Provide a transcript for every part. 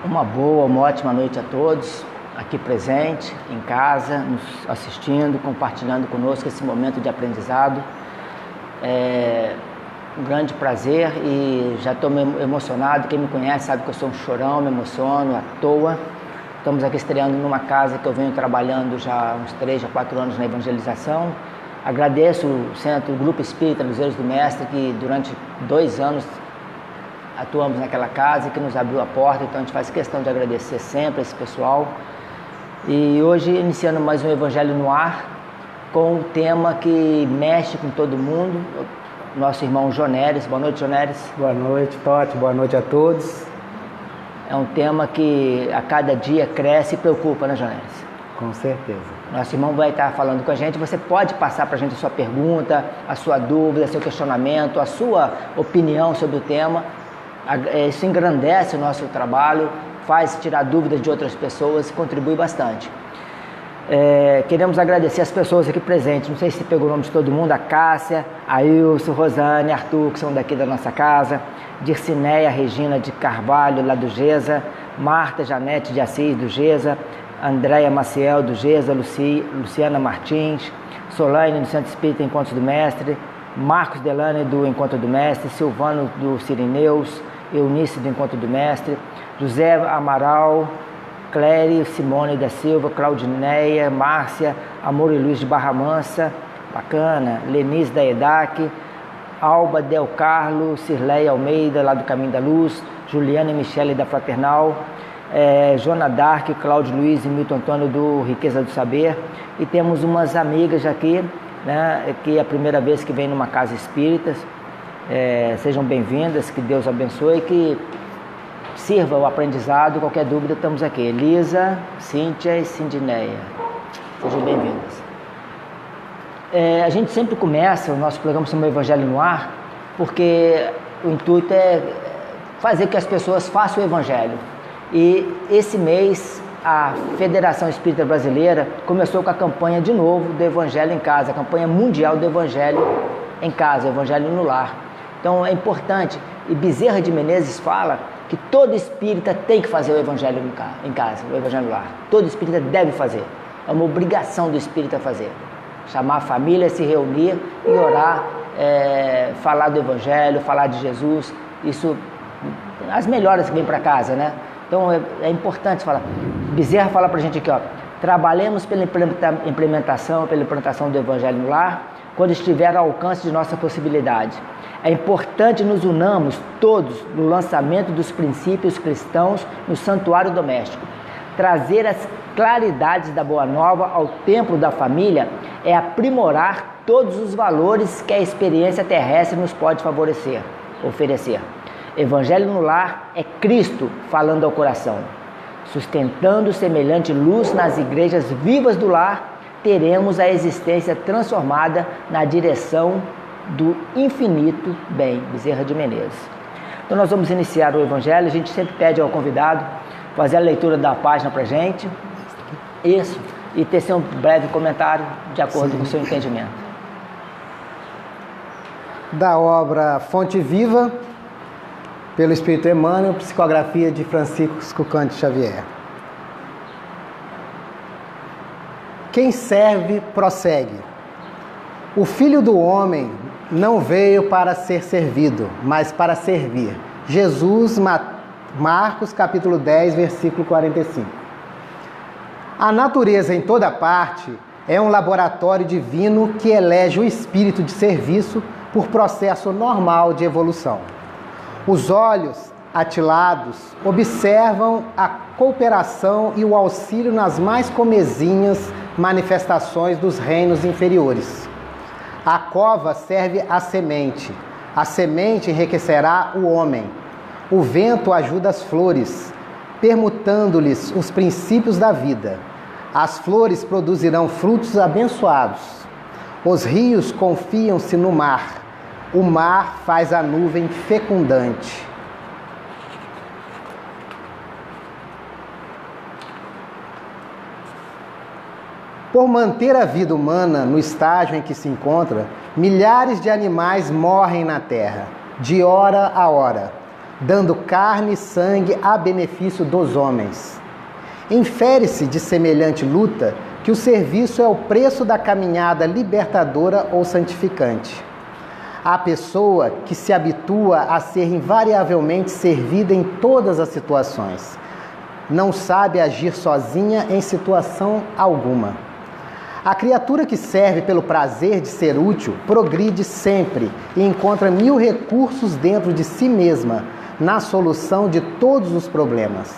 Uma ótima noite a todos, aqui presente, em casa, nos assistindo, compartilhando conosco esse momento de aprendizado. É um grande prazer e já estou emocionado. Quem me conhece sabe que eu sou um chorão, me emociono à toa. Estamos aqui estreando numa casa que eu venho trabalhando já há uns 3 a 4 anos na evangelização. Agradeço o Grupo Espírita Luzeiros do Mestre, que durante 2 anos atuamos naquela casa e que nos abriu a porta, então a gente faz questão de agradecer sempre esse pessoal. E hoje iniciando mais um Evangelho no Ar, com um tema que mexe com todo mundo, nosso irmão Joneres. Boa noite, Joneres. Boa noite, Totti, boa noite a todos. É um tema que a cada dia cresce e preocupa, né, Joneres? Com certeza. Nosso irmão vai estar falando com a gente. Você pode passar para a gente a sua pergunta, a sua dúvida, seu questionamento, a sua opinião sobre o tema. Isso engrandece o nosso trabalho, faz tirar dúvidas de outras pessoas e contribui bastante. Queremos agradecer as pessoas aqui presentes. Não sei se pegou o nome de todo mundo: a Cássia, a Ilso, Rosane, Arthur, que são daqui da nossa casa, Dircineia, Regina de Carvalho, lá do Gesa, Marta Janete de Assis, do Gesa, Andréia Maciel, do Gesa, Luciana Martins, Solane, do Centro Espírita Encontros do Mestre, Marcos Delane, do Encontro do Mestre, Silvano, do Sirineus, Eunice, do Encontro do Mestre, José Amaral, Clério, Simone da Silva, Claudineia, Márcia, Amor e Luiz de Barra Mansa, bacana, Lenise da EDAC, Alba Del Carlo, Cirleia Almeida, lá do Caminho da Luz, Juliana e Michele da Fraternal, Joana Dark, Cláudio Luiz e Milton Antônio do Riqueza do Saber. E temos umas amigas aqui, né, que é a primeira vez que vem numa casa espírita. Sejam bem-vindas, que Deus abençoe, que sirva o aprendizado. Qualquer dúvida, estamos aqui. Elisa, Cíntia e Cindineia, sejam bem-vindas. A gente sempre começa o nosso programa sobre o Evangelho no Ar, porque o intuito é fazer com que as pessoas façam o Evangelho. E esse mês a Federação Espírita Brasileira começou com a campanha de novo do Evangelho em Casa, a campanha mundial do Evangelho em Casa, o Evangelho no Lar. Então é importante, e Bezerra de Menezes fala que todo espírita tem que fazer o Evangelho em casa, o Evangelho no Lar. Todo espírita deve fazer, é uma obrigação do espírita fazer. Chamar a família, se reunir e orar, falar do Evangelho, falar de Jesus, isso, as melhoras que vêm para casa, né? Então é importante falar. Bezerra fala para a gente aqui, ó: trabalhemos pela implementação do Evangelho no Lar, quando estiver ao alcance de nossa possibilidade. É importante nos unamos todos no lançamento dos princípios cristãos no santuário doméstico. Trazer as claridades da Boa Nova ao templo da família é aprimorar todos os valores que a experiência terrestre nos pode oferecer. Evangelho no Lar é Cristo falando ao coração. Sustentando semelhante luz nas igrejas vivas do lar, teremos a existência transformada na direção do infinito bem. Bezerra de Menezes. Então nós vamos iniciar o Evangelho. A gente sempre pede ao convidado fazer a leitura da página para a gente. Isso. E tecer um breve comentário de acordo com o seu entendimento. Da obra Fonte Viva, pelo Espírito Emmanuel, psicografia de Francisco Cândido Xavier. Quem serve, prossegue. O Filho do Homem não veio para ser servido, mas para servir. Jesus, Marcos, capítulo 10, versículo 45. A natureza em toda parte é um laboratório divino que elege o espírito de serviço por processo normal de evolução. Os olhos atilados observam a cooperação e o auxílio nas mais comezinhas manifestações dos reinos inferiores. A cova serve à semente. A semente enriquecerá o homem. O vento ajuda as flores, permutando-lhes os princípios da vida. As flores produzirão frutos abençoados. Os rios confiam-se no mar. O mar faz a nuvem fecundante. Por manter a vida humana no estágio em que se encontra, milhares de animais morrem na terra, de hora a hora. dando carne e sangue a benefício dos homens. Infere-se de semelhante luta que o serviço é o preço da caminhada libertadora ou santificante. A pessoa que se habitua a ser invariavelmente servida em todas as situações não sabe agir sozinha em situação alguma. A criatura que serve pelo prazer de ser útil progride sempre e encontra 1000 recursos dentro de si mesma na solução de todos os problemas.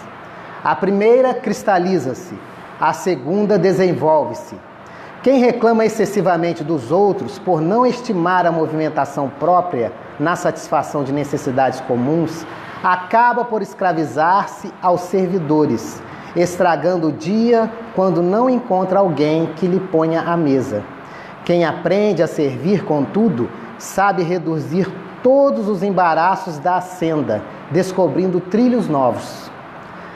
A primeira cristaliza-se, a segunda desenvolve-se. Quem reclama excessivamente dos outros por não estimar a movimentação própria na satisfação de necessidades comuns, acaba por escravizar-se aos servidores, estragando o dia quando não encontra alguém que lhe ponha à mesa. Quem aprende a servir, contudo, sabe reduzir todos os embaraços da senda, descobrindo trilhos novos.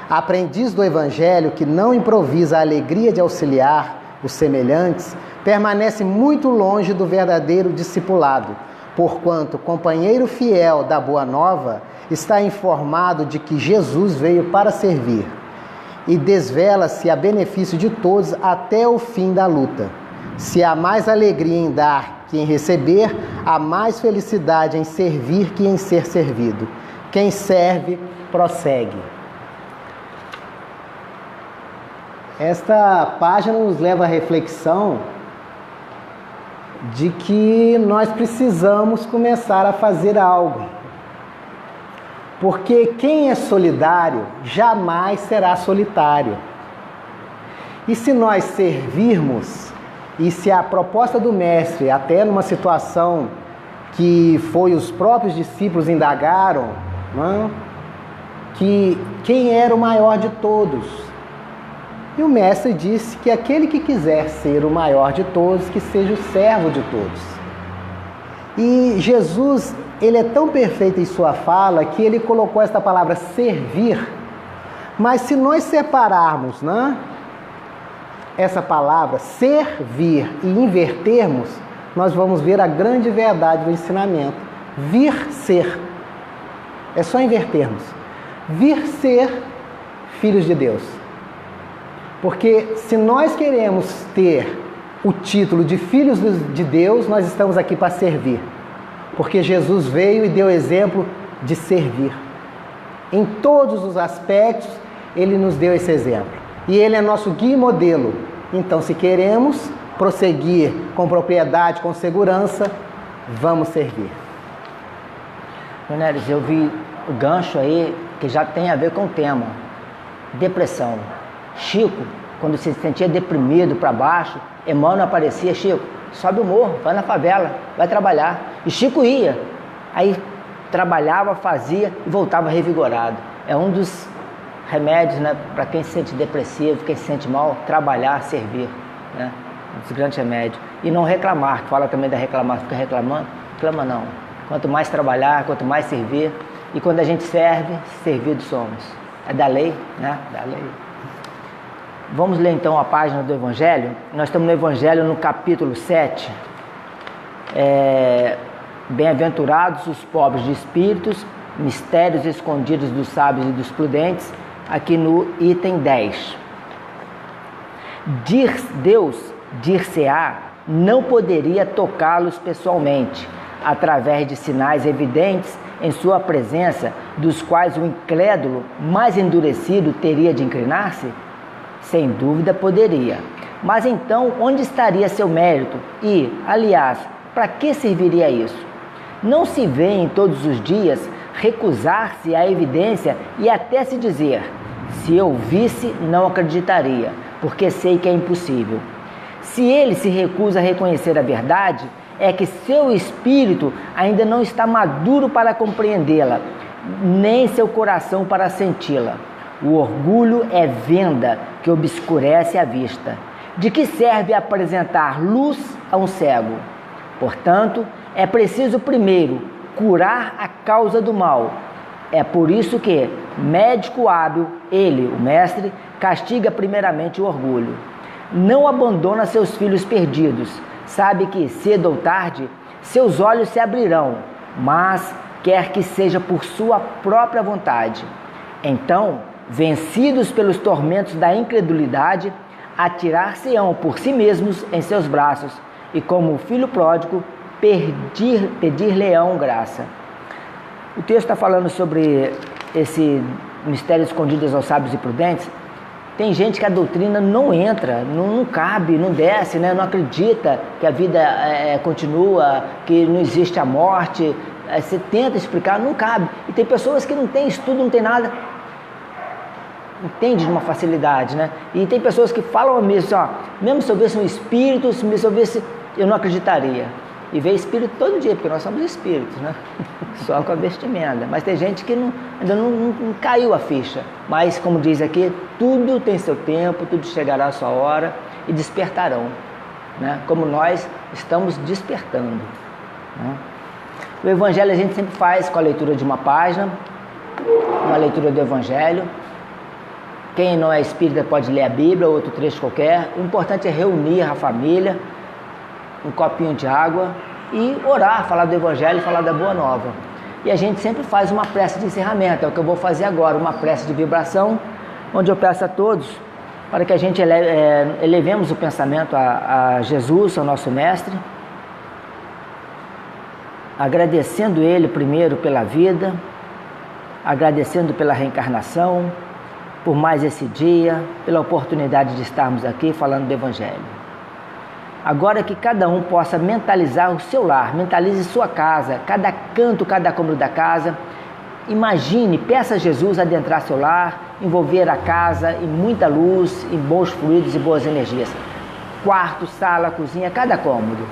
Aprendiz do Evangelho que não improvisa a alegria de auxiliar os semelhantes, permanece muito longe do verdadeiro discipulado, porquanto companheiro fiel da Boa Nova está informado de que Jesus veio para servir e desvela-se a benefício de todos até o fim da luta. Se há mais alegria em dar que em receber, há mais felicidade em servir que em ser servido. Quem serve, prossegue. Esta página nos leva à reflexão de que nós precisamos começar a fazer algo. Porque quem é solidário jamais será solitário. E se nós servirmos, e se a proposta do Mestre, até numa situação que foi os próprios discípulos indagaram, não? Que quem era o maior de todos? E o Mestre disse que aquele que quiser ser o maior de todos, que seja o servo de todos. E Jesus, ele é tão perfeito em sua fala que ele colocou esta palavra servir, mas se nós separarmos, né, essa palavra servir e invertermos, nós vamos ver a grande verdade do ensinamento. Vir ser. É só invertermos. Vir ser filhos de Deus. Porque se nós queremos ter o título de filhos de Deus, nós estamos aqui para servir. Porque Jesus veio e deu exemplo de servir. Em todos os aspectos, ele nos deu esse exemplo. E ele é nosso guia e modelo. Então, se queremos prosseguir com propriedade, com segurança, vamos servir. Neres, eu vi o gancho aí que já tem a ver com o tema. Depressão. Chico, quando se sentia deprimido para baixo, Emmanuel aparecia: Chico, sobe o morro, vai na favela, vai trabalhar. E Chico ia. Aí trabalhava, fazia e voltava revigorado. É um dos remédios, né, para quem se sente depressivo, quem se sente mal, trabalhar, servir, né? Um dos grandes remédios. E não reclamar, que fala também da reclamar, fica reclamando. Reclama não. Quanto mais trabalhar, quanto mais servir. E quando a gente serve, servidos somos. É da lei, né? Da lei. Vamos ler então a página do Evangelho. Nós estamos no Evangelho no capítulo 7. Bem-aventurados os pobres de espíritos, mistérios escondidos dos sábios e dos prudentes, aqui no item 10. Deus, dir-se-á, não poderia tocá-los pessoalmente, através de sinais evidentes em sua presença, dos quais o incrédulo mais endurecido teria de inclinar-se? Sem dúvida poderia. Mas então, onde estaria seu mérito? E, aliás, para que serviria isso? Não se vê em todos os dias recusar-se à evidência e até se dizer: se eu visse, não acreditaria, porque sei que é impossível. Se ele se recusa a reconhecer a verdade, é que seu espírito ainda não está maduro para compreendê-la, nem seu coração para senti-la. O orgulho é venda que obscurece a vista. De que serve apresentar luz a um cego? Portanto, é preciso primeiro curar a causa do mal. É por isso que, médico hábil, ele, o mestre, castiga primeiramente o orgulho. Não abandona seus filhos perdidos. Sabe que, cedo ou tarde, seus olhos se abrirão, mas quer que seja por sua própria vontade. Então, vencidos pelos tormentos da incredulidade, atirar-se-ão por si mesmos em seus braços, e como o filho pródigo, pedir-lhe-ão graça. O texto está falando sobre esse mistério escondido aos sábios e prudentes. Tem gente que a doutrina não entra, não cabe, não desce, né? Não acredita que a vida continua, que não existe a morte. Você tenta explicar, não cabe. E tem pessoas que não têm estudo, não tem nada, entende de uma facilidade, né? E tem pessoas que falam mesmo, ó, mesmo se eu visse um espírito, se eu visse, eu não acreditaria. E vê espírito todo dia, porque nós somos espíritos, né? Só com a vestimenta. Mas tem gente que ainda não caiu a ficha. Mas, como diz aqui, tudo tem seu tempo, tudo chegará a sua hora e despertarão, né? Como nós estamos despertando, né? O Evangelho a gente sempre faz com a leitura de uma página, uma leitura do Evangelho. Quem não é espírita pode ler a Bíblia, outro trecho qualquer. O importante é reunir a família, um copinho de água e orar, falar do Evangelho, falar da Boa Nova. E a gente sempre faz uma prece de encerramento, é o que eu vou fazer agora, uma prece de vibração, onde eu peço a todos para que a gente elevemos o pensamento a Jesus, ao nosso Mestre, agradecendo Ele primeiro pela vida, agradecendo pela reencarnação, por mais esse dia, pela oportunidade de estarmos aqui falando do Evangelho. Agora que cada um possa mentalizar o seu lar, mentalize sua casa, cada canto, cada cômodo da casa. Imagine, peça a Jesus adentrar seu lar, envolver a casa em muita luz, em bons fluidos e boas energias. Quarto, sala, cozinha, cada cômodo.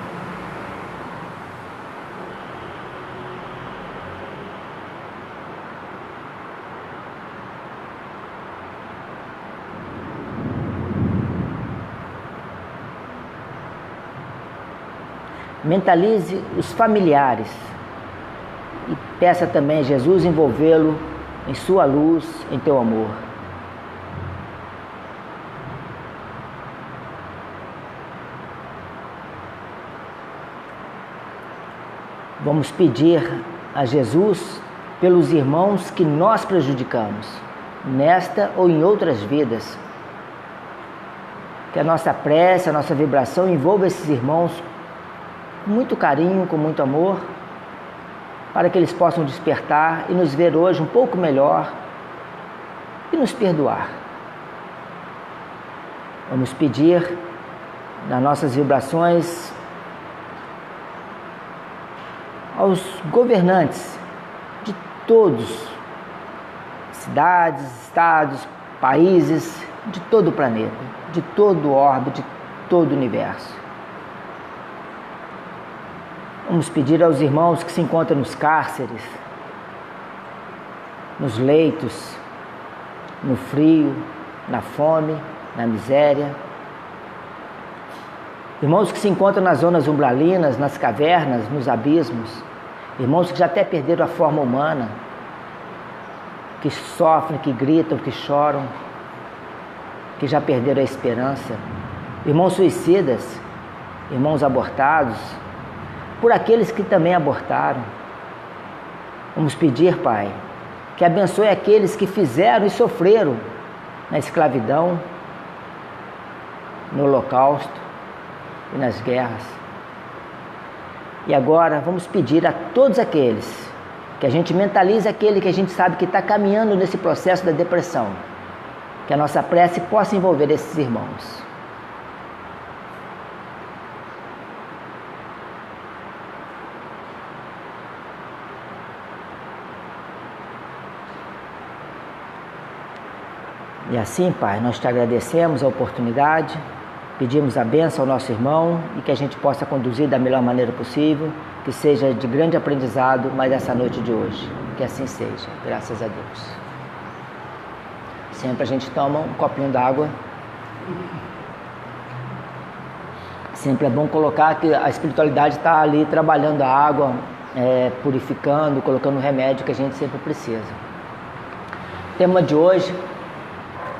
Mentalize os familiares e peça também a Jesus envolvê-lo em sua luz, em teu amor. Vamos pedir a Jesus pelos irmãos que nós prejudicamos, nesta ou em outras vidas. Que a nossa prece, a nossa vibração envolva esses irmãos com muito carinho, com muito amor, para que eles possam despertar e nos ver hoje um pouco melhor e nos perdoar. Vamos pedir nas nossas vibrações aos governantes de todos, cidades, estados, países, de todo o planeta, de todo o orbe, de todo o universo. Vamos pedir aos irmãos que se encontram nos cárceres, nos leitos, no frio, na fome, na miséria. Irmãos que se encontram nas zonas umbralinas, nas cavernas, nos abismos. Irmãos que já até perderam a forma humana, que sofrem, que gritam, que choram, que já perderam a esperança. Irmãos suicidas, irmãos abortados, por aqueles que também abortaram. Vamos pedir, Pai, que abençoe aqueles que fizeram e sofreram na escravidão, no Holocausto e nas guerras. E agora vamos pedir a todos aqueles que a gente mentalize aquele que a gente sabe que está caminhando nesse processo da depressão, que a nossa prece possa envolver esses irmãos. E assim, Pai, nós te agradecemos a oportunidade, pedimos a bênção ao nosso irmão e que a gente possa conduzir da melhor maneira possível, que seja de grande aprendizado mais essa noite de hoje. Que assim seja, graças a Deus. Sempre a gente toma um copinho d'água. Sempre é bom colocar que a espiritualidade está ali trabalhando a água, purificando, colocando o remédio que a gente sempre precisa. Tema de hoje: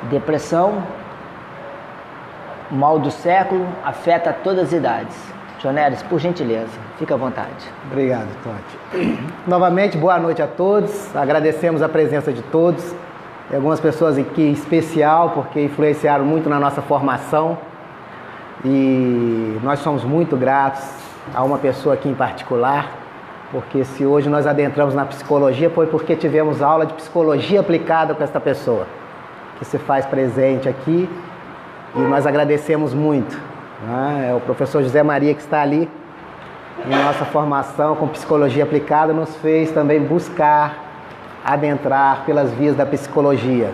depressão, o mal do século, afeta todas as idades. Jonelis, por gentileza, fica à vontade. Obrigado, Totti. Novamente, boa noite a todos. Agradecemos a presença de todos. E algumas pessoas aqui em especial, porque influenciaram muito na nossa formação. E nós somos muito gratos a uma pessoa aqui em particular, porque se hoje nós adentramos na psicologia, foi porque tivemos aula de psicologia aplicada com esta pessoa, que se faz presente aqui. E nós agradecemos muito. É o professor José Maria que está ali em nossa formação com psicologia aplicada, nos fez também buscar adentrar pelas vias da psicologia.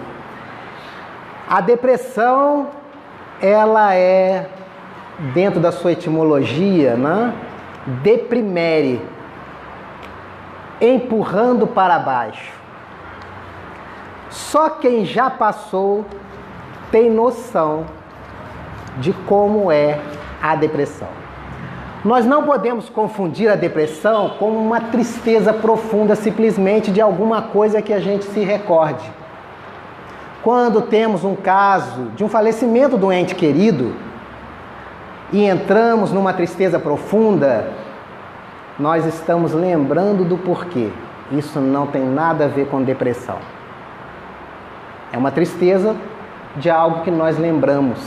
A depressão, ela é, dentro da sua etimologia, né? Deprimere, empurrando para baixo. Só quem já passou tem noção de como é a depressão. Nós não podemos confundir a depressão com uma tristeza profunda simplesmente de alguma coisa que a gente se recorde. Quando temos um caso de um falecimento do ente querido e entramos numa tristeza profunda, nós estamos lembrando do porquê. Isso não tem nada a ver com depressão. É uma tristeza de algo que nós lembramos.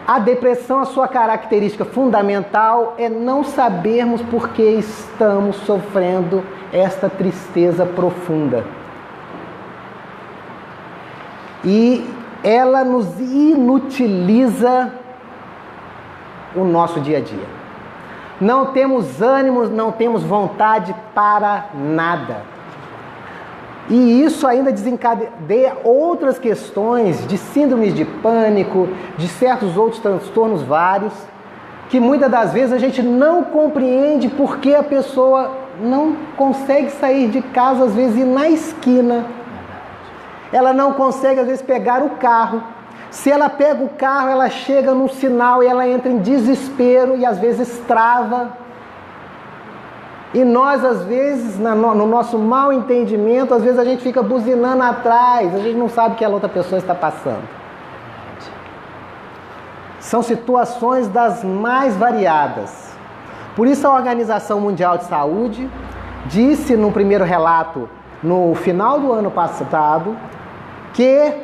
A depressão, a sua característica fundamental é não sabermos por que estamos sofrendo esta tristeza profunda. E ela nos inutiliza o nosso dia a dia. Não temos ânimo, não temos vontade para nada. E isso ainda desencadeia outras questões de síndromes de pânico, de certos outros transtornos vários, que muitas das vezes a gente não compreende porque a pessoa não consegue sair de casa, às vezes ir na esquina. Ela não consegue, às vezes, pegar o carro. Se ela pega o carro, ela chega num sinal e ela entra em desespero e às vezes trava. E nós, às vezes, no nosso mau entendimento, às vezes a gente fica buzinando atrás, a gente não sabe o que a outra pessoa está passando. São situações das mais variadas. Por isso a Organização Mundial de Saúde disse no primeiro relato, no final do ano passado, que...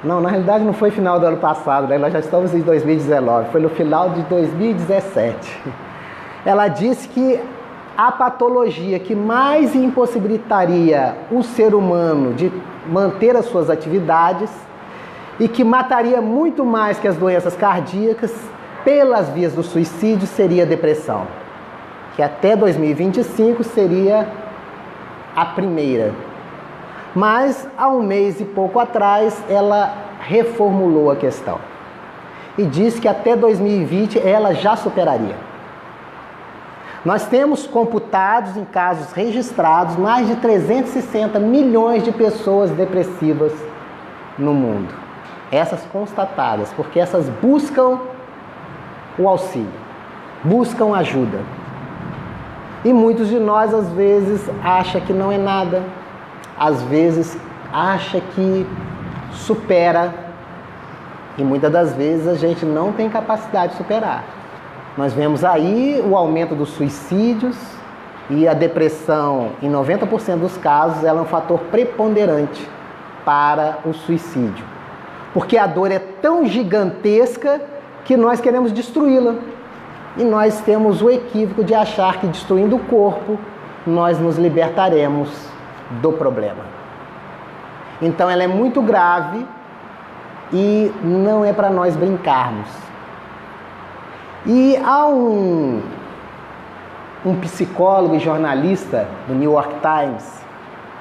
Não, na realidade não foi final do ano passado, né? Nós já estamos em 2019, foi no final de 2017. Ela disse que a patologia que mais impossibilitaria o ser humano de manter as suas atividades e que mataria muito mais que as doenças cardíacas pelas vias do suicídio seria a depressão, que até 2025 seria a primeira. Mas há um mês e pouco atrás ela reformulou a questão e disse que até 2020 ela já superaria. Nós temos computados em casos registrados mais de 360 milhões de pessoas depressivas no mundo. Essas constatadas, porque essas buscam o auxílio, buscam ajuda. E muitos de nós, às vezes, acham que não é nada, às vezes, acham que supera, e muitas das vezes a gente não tem capacidade de superar. Nós vemos aí o aumento dos suicídios e a depressão, em 90% dos casos, ela é um fator preponderante para o suicídio. Porque a dor é tão gigantesca que nós queremos destruí-la. E nós temos o equívoco de achar que destruindo o corpo, nós nos libertaremos do problema. Então ela é muito grave e não é para nós brincarmos. E há um psicólogo e jornalista do New York Times,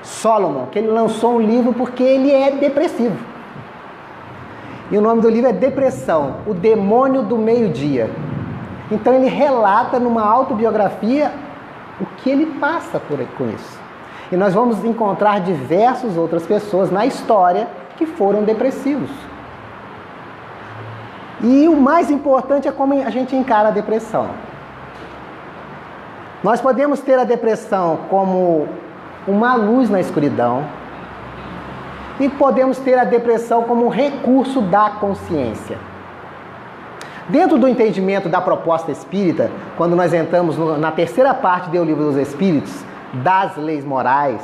Solomon, que ele lançou um livro porque ele é depressivo. E o nome do livro é Depressão, o Demônio do Meio-Dia. Então ele relata numa autobiografia o que ele passa com isso. E nós vamos encontrar diversas outras pessoas na história que foram depressivos. E o mais importante é como a gente encara a depressão. Nós podemos ter a depressão como uma luz na escuridão e podemos ter a depressão como um recurso da consciência. Dentro do entendimento da proposta espírita, quando nós entramos na terceira parte do Livro dos Espíritos, das leis morais,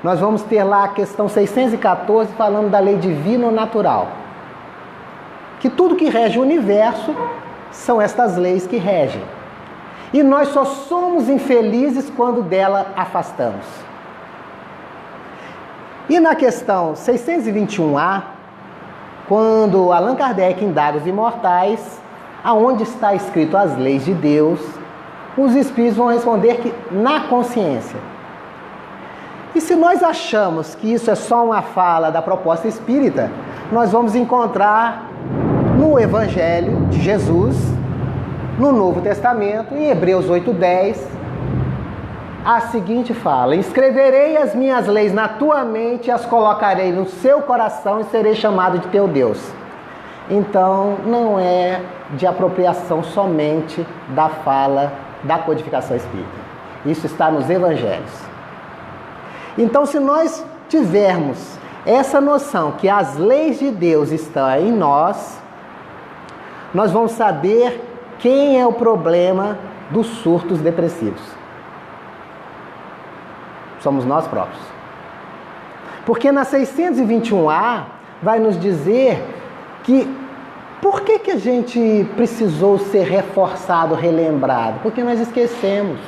nós vamos ter lá a questão 614 falando da lei divina ou natural. Que tudo que rege o universo são estas leis que regem. E nós só somos infelizes quando dela afastamos. E na questão 621A, quando Allan Kardec indaga os imortais, aonde está escrito as leis de Deus, os espíritos vão responder que na consciência. E se nós achamos que isso é só uma fala da proposta espírita, nós vamos encontrar no Evangelho de Jesus, no Novo Testamento, em Hebreus 8:10, a seguinte fala: escreverei as minhas leis na tua mente e as colocarei no seu coração e serei chamado de teu Deus. Então, não é de apropriação somente da fala da codificação espírita. Isso está nos Evangelhos. Então, se nós tivermos essa noção que as leis de Deus estão em nós, nós vamos saber quem é o problema dos surtos depressivos. Somos nós próprios. Porque na 621A vai nos dizer que por que a gente precisou ser reforçado, relembrado? Porque nós esquecemos.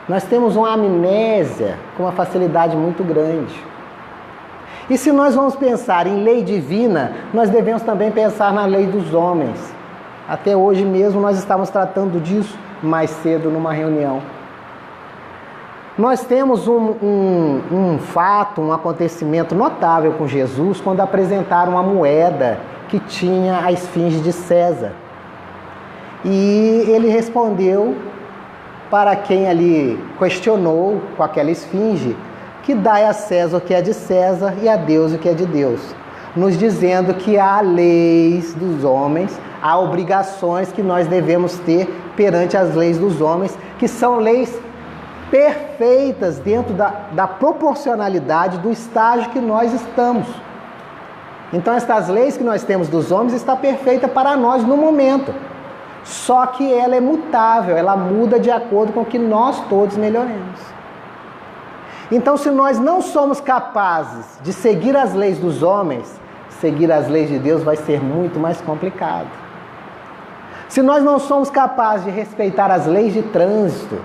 Nós temos uma amnésia com uma facilidade muito grande. E se nós vamos pensar em lei divina, nós devemos também pensar na lei dos homens. Até hoje mesmo nós estávamos tratando disso mais cedo numa reunião. Nós temos um fato, um acontecimento notável com Jesus quando apresentaram uma moeda que tinha a esfinge de César. E ele respondeu para quem ali questionou com aquela esfinge, que dai a César o que é de César e a Deus o que é de Deus, nos dizendo que há leis dos homens, há obrigações que nós devemos ter perante as leis dos homens, que são leis perfeitas dentro da proporcionalidade do estágio que nós estamos. Então, estas leis que nós temos dos homens está perfeita para nós no momento. Só que ela é mutável, ela muda de acordo com que nós todos melhoremos. Então, se nós não somos capazes de seguir as leis dos homens, seguir as leis de Deus vai ser muito mais complicado. Se nós não somos capazes de respeitar as leis de trânsito,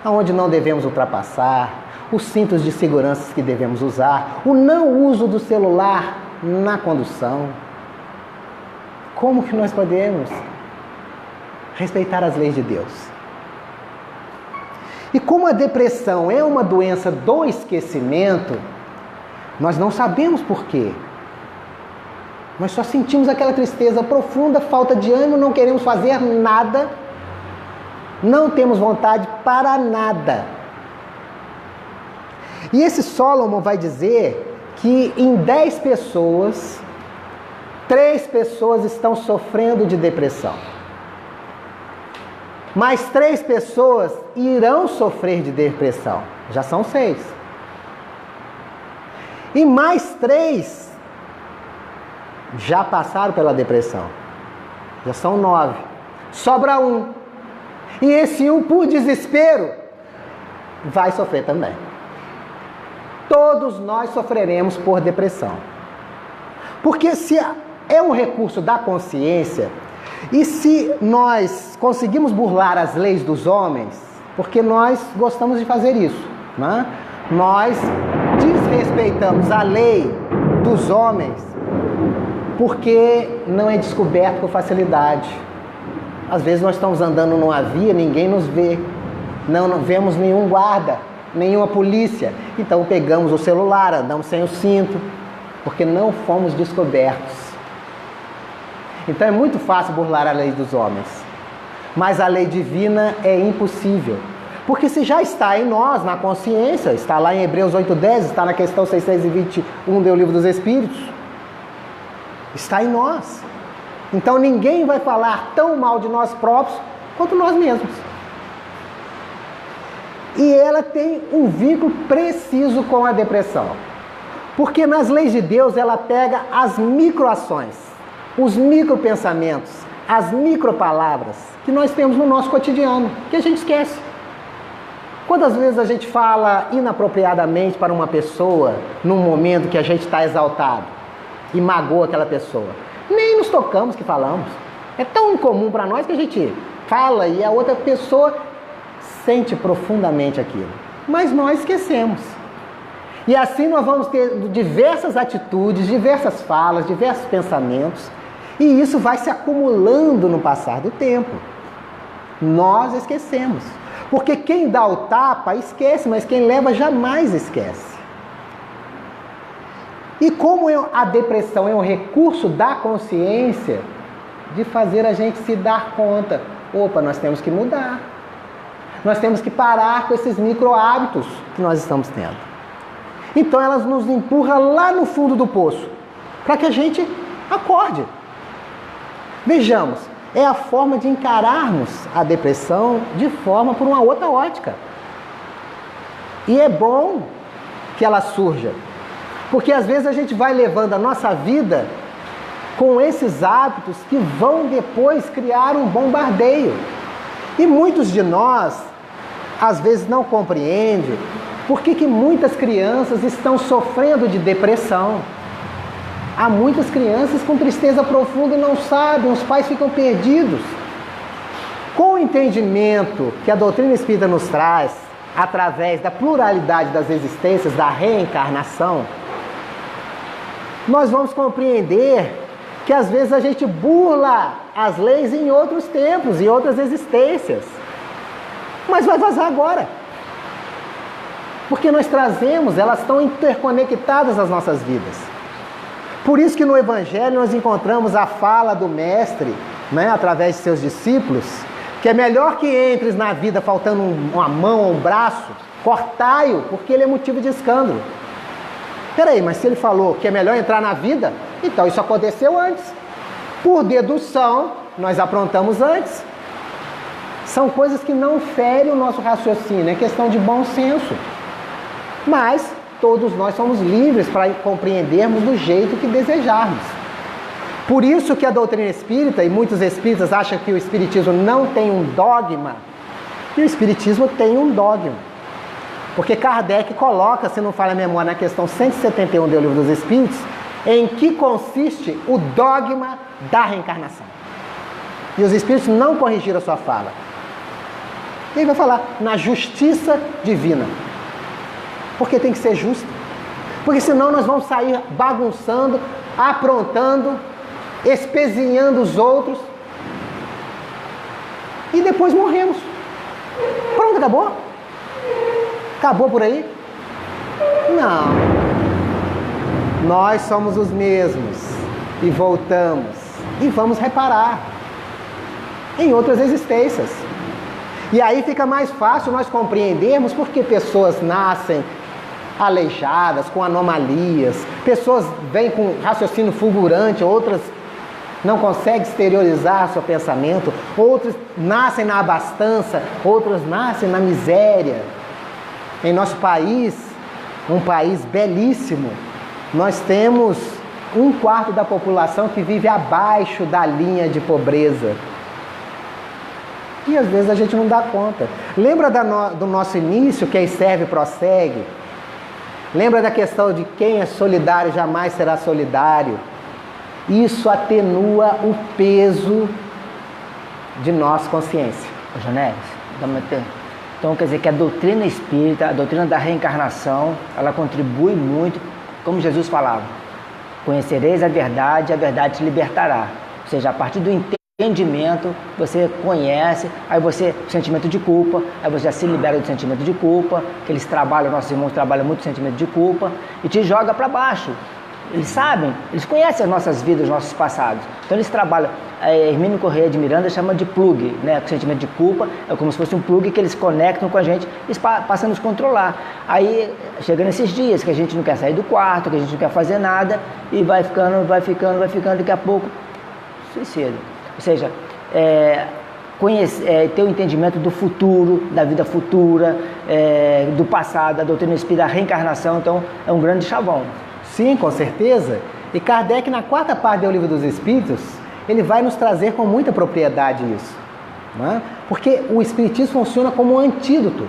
aonde não devemos ultrapassar, os cintos de segurança que devemos usar, o não uso do celular na condução, como que nós podemos respeitar as leis de Deus? E como a depressão é uma doença do esquecimento, nós não sabemos por quê. Nós só sentimos aquela tristeza profunda, falta de ânimo, não queremos fazer nada, não temos vontade para nada. E esse Solomon vai dizer que em 10 pessoas, 3 pessoas estão sofrendo de depressão. Mais 3 pessoas irão sofrer de depressão. Já são 6. E mais 3 já passaram pela depressão. Já são 9. Sobra 1. E esse 1, por desespero, vai sofrer também. Todos nós sofreremos por depressão. Porque se é um recurso da consciência, e se nós conseguimos burlar as leis dos homens, porque nós gostamos de fazer isso, né? Nós desrespeitamos a lei dos homens porque não é descoberto com facilidade. Às vezes nós estamos andando numa via, ninguém nos vê, não vemos nenhum guarda, nenhuma polícia, então pegamos o celular, andamos sem o cinto, porque não fomos descobertos. Então é muito fácil burlar a lei dos homens, mas a lei divina é impossível, porque se já está em nós, na consciência, está lá em Hebreus 8:10, está na questão 621 do Livro dos Espíritos, está em nós. Então ninguém vai falar tão mal de nós próprios quanto nós mesmos. E ela tem um vínculo preciso com a depressão, porque nas leis de Deus ela pega as microações. os micropensamentos, as micropalavras que nós temos no nosso cotidiano, que a gente esquece. Quantas vezes a gente fala inapropriadamente para uma pessoa num momento que a gente está exaltado e magoa aquela pessoa? Nem nos tocamos que falamos. É tão incomum para nós que a gente fala e a outra pessoa sente profundamente aquilo. Mas nós esquecemos. E assim nós vamos ter diversas atitudes, diversas falas, diversos pensamentos, e isso vai se acumulando no passar do tempo. Nós esquecemos. Porque quem dá o tapa esquece, mas quem leva jamais esquece. E como a depressão é um recurso da consciência, de fazer a gente se dar conta, opa, nós temos que mudar. Nós temos que parar com esses micro hábitos que nós estamos tendo. Então elas nos empurram lá no fundo do poço, para que a gente acorde. Vejamos, é a forma de encararmos a depressão de forma por uma outra ótica. E é bom que ela surja, porque às vezes a gente vai levando a nossa vida com esses hábitos que vão depois criar um bombardeio. E muitos de nós, às vezes, não compreendem por que muitas crianças estão sofrendo de depressão. Há muitas crianças com tristeza profunda e não sabem, os pais ficam perdidos. Com o entendimento que a doutrina espírita nos traz, através da pluralidade das existências, da reencarnação, nós vamos compreender que às vezes a gente burla as leis em outros tempos, em outras existências. Mas vai vazar agora. Porque nós trazemos, elas estão interconectadas às nossas vidas. Por isso que no Evangelho nós encontramos a fala do Mestre, né, através de seus discípulos, que é melhor que entres na vida faltando uma mão ou um braço, cortai-o, porque ele é motivo de escândalo. Peraí, mas se ele falou que é melhor entrar na vida, então isso aconteceu antes. Por dedução, nós aprontamos antes. São coisas que não ferem o nosso raciocínio, é questão de bom senso. Mas todos nós somos livres para compreendermos do jeito que desejarmos. Por isso que a doutrina espírita, e muitos espíritas acham que o espiritismo não tem um dogma, e o espiritismo tem um dogma. Porque Kardec coloca, se não falha a memória, na questão 171 do Livro dos Espíritos, em que consiste o dogma da reencarnação. E os espíritos não corrigiram a sua fala. Ele vai falar na justiça divina. Porque tem que ser justo. Porque senão nós vamos sair bagunçando, aprontando, espezinhando os outros. E depois morremos. Pronto, acabou? Acabou por aí? Não. Nós somos os mesmos. E voltamos. E vamos reparar em outras existências. E aí fica mais fácil nós compreendermos por que pessoas nascem aleijadas, com anomalias, pessoas vêm com raciocínio fulgurante, outras não conseguem exteriorizar seu pensamento, outras nascem na abastança, outras nascem na miséria. Em nosso país, um país belíssimo, nós temos 1/4 da população que vive abaixo da linha de pobreza. E às vezes a gente não dá conta. Lembra do nosso início, quem serve prossegue? Lembra da questão de quem é solidário jamais será solidário? Isso atenua o peso de nossa consciência. Jonelis, então quer dizer que a doutrina espírita, a doutrina da reencarnação, ela contribui muito, como Jesus falava, conhecereis a verdade te libertará. Ou seja, a partir do entendimento, você conhece, aí você, sentimento de culpa, aí você já se libera do sentimento de culpa, que eles trabalham, nossos irmãos trabalham muito o sentimento de culpa, e te joga para baixo. Eles sabem, eles conhecem as nossas vidas, os nossos passados. Então eles trabalham, Hermínio Corrêa de Miranda chama de plug, né? O sentimento de culpa é como se fosse um plug que eles conectam com a gente e passam a nos controlar. Aí chega nesses dias que a gente não quer sair do quarto, que a gente não quer fazer nada, e vai ficando, daqui a pouco, suicídio. Ou seja, ter o entendimento do futuro, da vida futura, do passado, da doutrina espírita, da reencarnação, então é um grande chavão. Sim, com certeza. E Kardec, na quarta parte do Livro dos Espíritos, ele vai nos trazer com muita propriedade isso. Não é? Porque o Espiritismo funciona como um antídoto.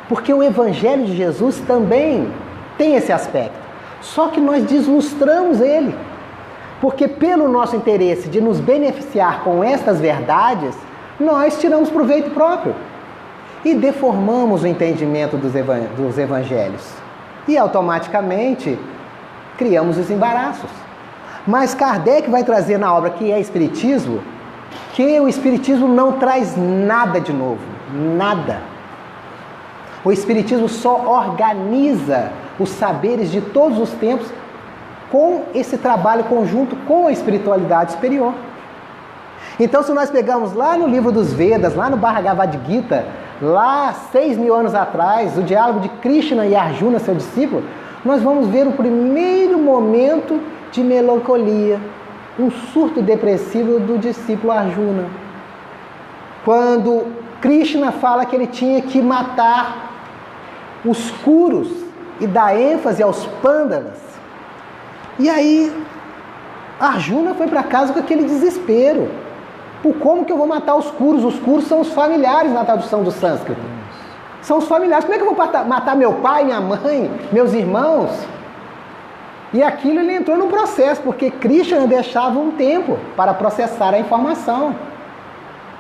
Porque o Evangelho de Jesus também tem esse aspecto. Só que nós deslustramos ele. Porque pelo nosso interesse de nos beneficiar com estas verdades, nós tiramos proveito próprio. E deformamos o entendimento dos evangelhos. E automaticamente criamos os embaraços. Mas Kardec vai trazer na obra que é Espiritismo, que o Espiritismo não traz nada de novo. Nada. O Espiritismo só organiza os saberes de todos os tempos com esse trabalho conjunto com a espiritualidade superior. Então, se nós pegamos lá no livro dos Vedas, lá no Bhagavad Gita, lá 6.000 anos atrás, o diálogo de Krishna e Arjuna, seu discípulo, nós vamos ver o primeiro momento de melancolia, um surto depressivo do discípulo Arjuna. Quando Krishna fala que ele tinha que matar os Kurus e dar ênfase aos Pandavas. E aí, Arjuna foi para casa com aquele desespero. Por como que eu vou matar os Kurus? Os Kurus são os familiares na tradução do sânscrito. São os familiares. Como é que eu vou matar meu pai, minha mãe, meus irmãos? E aquilo ele entrou num processo, porque Krishna deixava um tempo para processar a informação.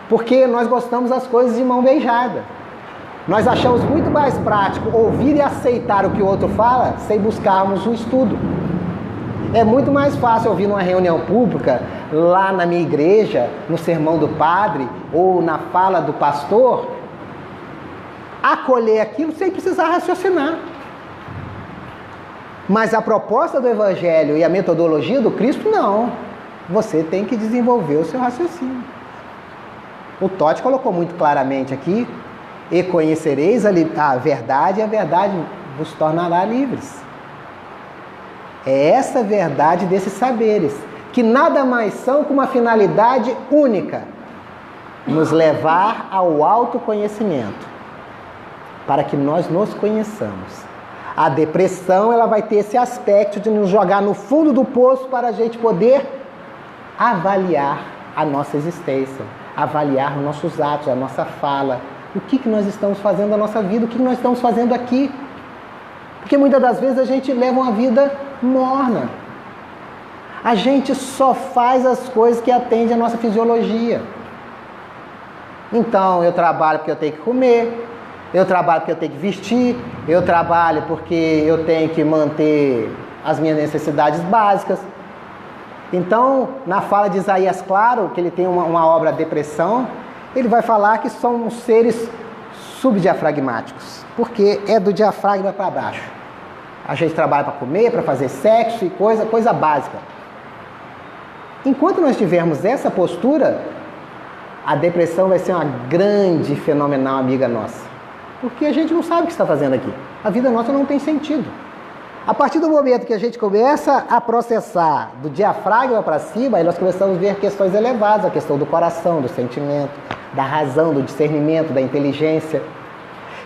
Porque nós gostamos das coisas de mão beijada. Nós achamos muito mais prático ouvir e aceitar o que o outro fala sem buscarmos o estudo. É muito mais fácil ouvir numa reunião pública, lá na minha igreja, no sermão do padre ou na fala do pastor, acolher aquilo sem precisar raciocinar. Mas a proposta do Evangelho e a metodologia do Cristo, não. Você tem que desenvolver o seu raciocínio. O Totti colocou muito claramente aqui, e conhecereis a verdade, e a verdade vos tornará livres. É essa verdade desses saberes, que nada mais são que uma finalidade única, nos levar ao autoconhecimento, para que nós nos conheçamos. A depressão, ela vai ter esse aspecto de nos jogar no fundo do poço para a gente poder avaliar a nossa existência, avaliar os nossos atos, a nossa fala, o que nós estamos fazendo na nossa vida, o que nós estamos fazendo aqui. Porque muitas das vezes a gente leva uma vida morna. A gente só faz as coisas que atendem à nossa fisiologia. Então, eu trabalho porque eu tenho que comer, eu trabalho porque eu tenho que vestir, eu trabalho porque eu tenho que manter as minhas necessidades básicas. Então, na fala de Isaías, claro, que ele tem uma obra Depressão, ele vai falar que somos seres subdiafragmáticos, porque é do diafragma para baixo. A gente trabalha para comer, para fazer sexo e coisa básica. Enquanto nós tivermos essa postura, a depressão vai ser uma grande, fenomenal amiga nossa. Porque a gente não sabe o que está fazendo aqui. A vida nossa não tem sentido. A partir do momento que a gente começa a processar do diafragma para cima, aí nós começamos a ver questões elevadas, a questão do coração, do sentimento, da razão, do discernimento, da inteligência.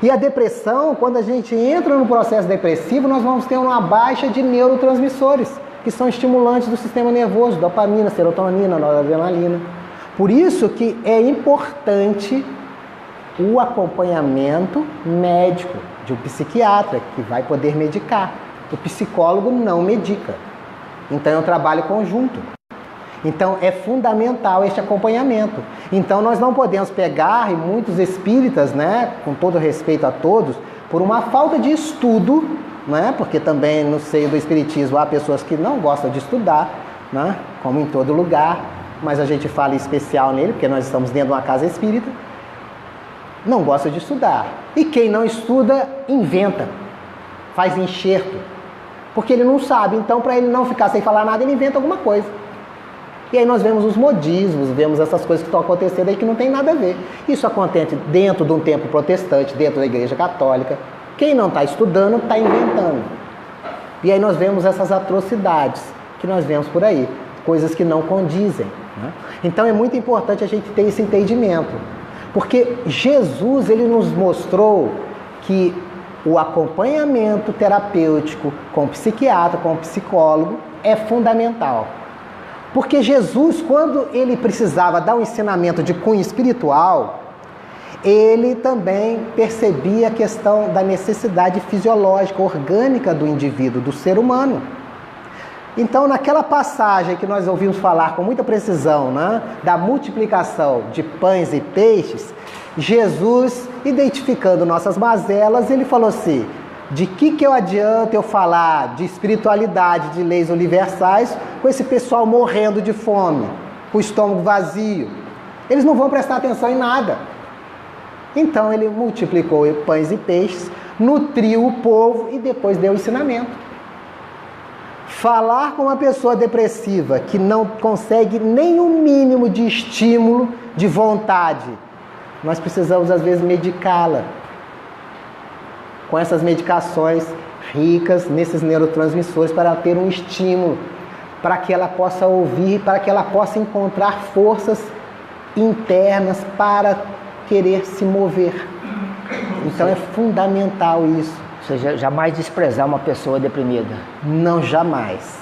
E a depressão, quando a gente entra no processo depressivo, nós vamos ter uma baixa de neurotransmissores, que são estimulantes do sistema nervoso, dopamina, serotonina, noradrenalina. Por isso que é importante o acompanhamento médico de um psiquiatra, que vai poder medicar. O psicólogo não medica. Então é um trabalho conjunto. Então é fundamental este acompanhamento. Então nós não podemos pegar, e muitos espíritas, né, com todo respeito a todos, por uma falta de estudo, né, porque também no seio do espiritismo há pessoas que não gostam de estudar, né, como em todo lugar, mas a gente fala em especial nele, porque nós estamos dentro de uma casa espírita, não gosta de estudar. E quem não estuda, inventa, faz enxerto, porque ele não sabe. Então, para ele não ficar sem falar nada, ele inventa alguma coisa. E aí nós vemos os modismos, vemos essas coisas que estão acontecendo aí que não tem nada a ver. Isso acontece dentro de um templo protestante, dentro da igreja católica. Quem não está estudando, está inventando. E aí nós vemos essas atrocidades que nós vemos por aí, coisas que não condizem, né? Então é muito importante a gente ter esse entendimento, porque Jesus, ele nos mostrou que o acompanhamento terapêutico com o psiquiatra, com o psicólogo, é fundamental. Porque Jesus, quando ele precisava dar um ensinamento de cunho espiritual, ele também percebia a questão da necessidade fisiológica, orgânica do indivíduo, do ser humano. Então, naquela passagem que nós ouvimos falar com muita precisão, né, da multiplicação de pães e peixes, Jesus, identificando nossas mazelas, ele falou assim: de que eu adianta eu falar de espiritualidade, de leis universais, com esse pessoal morrendo de fome, com o estômago vazio? Eles não vão prestar atenção em nada. Então ele multiplicou pães e peixes, nutriu o povo e depois deu o ensinamento. Falar com uma pessoa depressiva que não consegue nem o mínimo de estímulo, de vontade, nós precisamos às vezes medicá-la com essas medicações ricas nesses neurotransmissores para ter um estímulo, para que ela possa ouvir, para que ela possa encontrar forças internas para querer se mover. Então é fundamental isso. Ou seja, jamais desprezar uma pessoa deprimida. Não, jamais.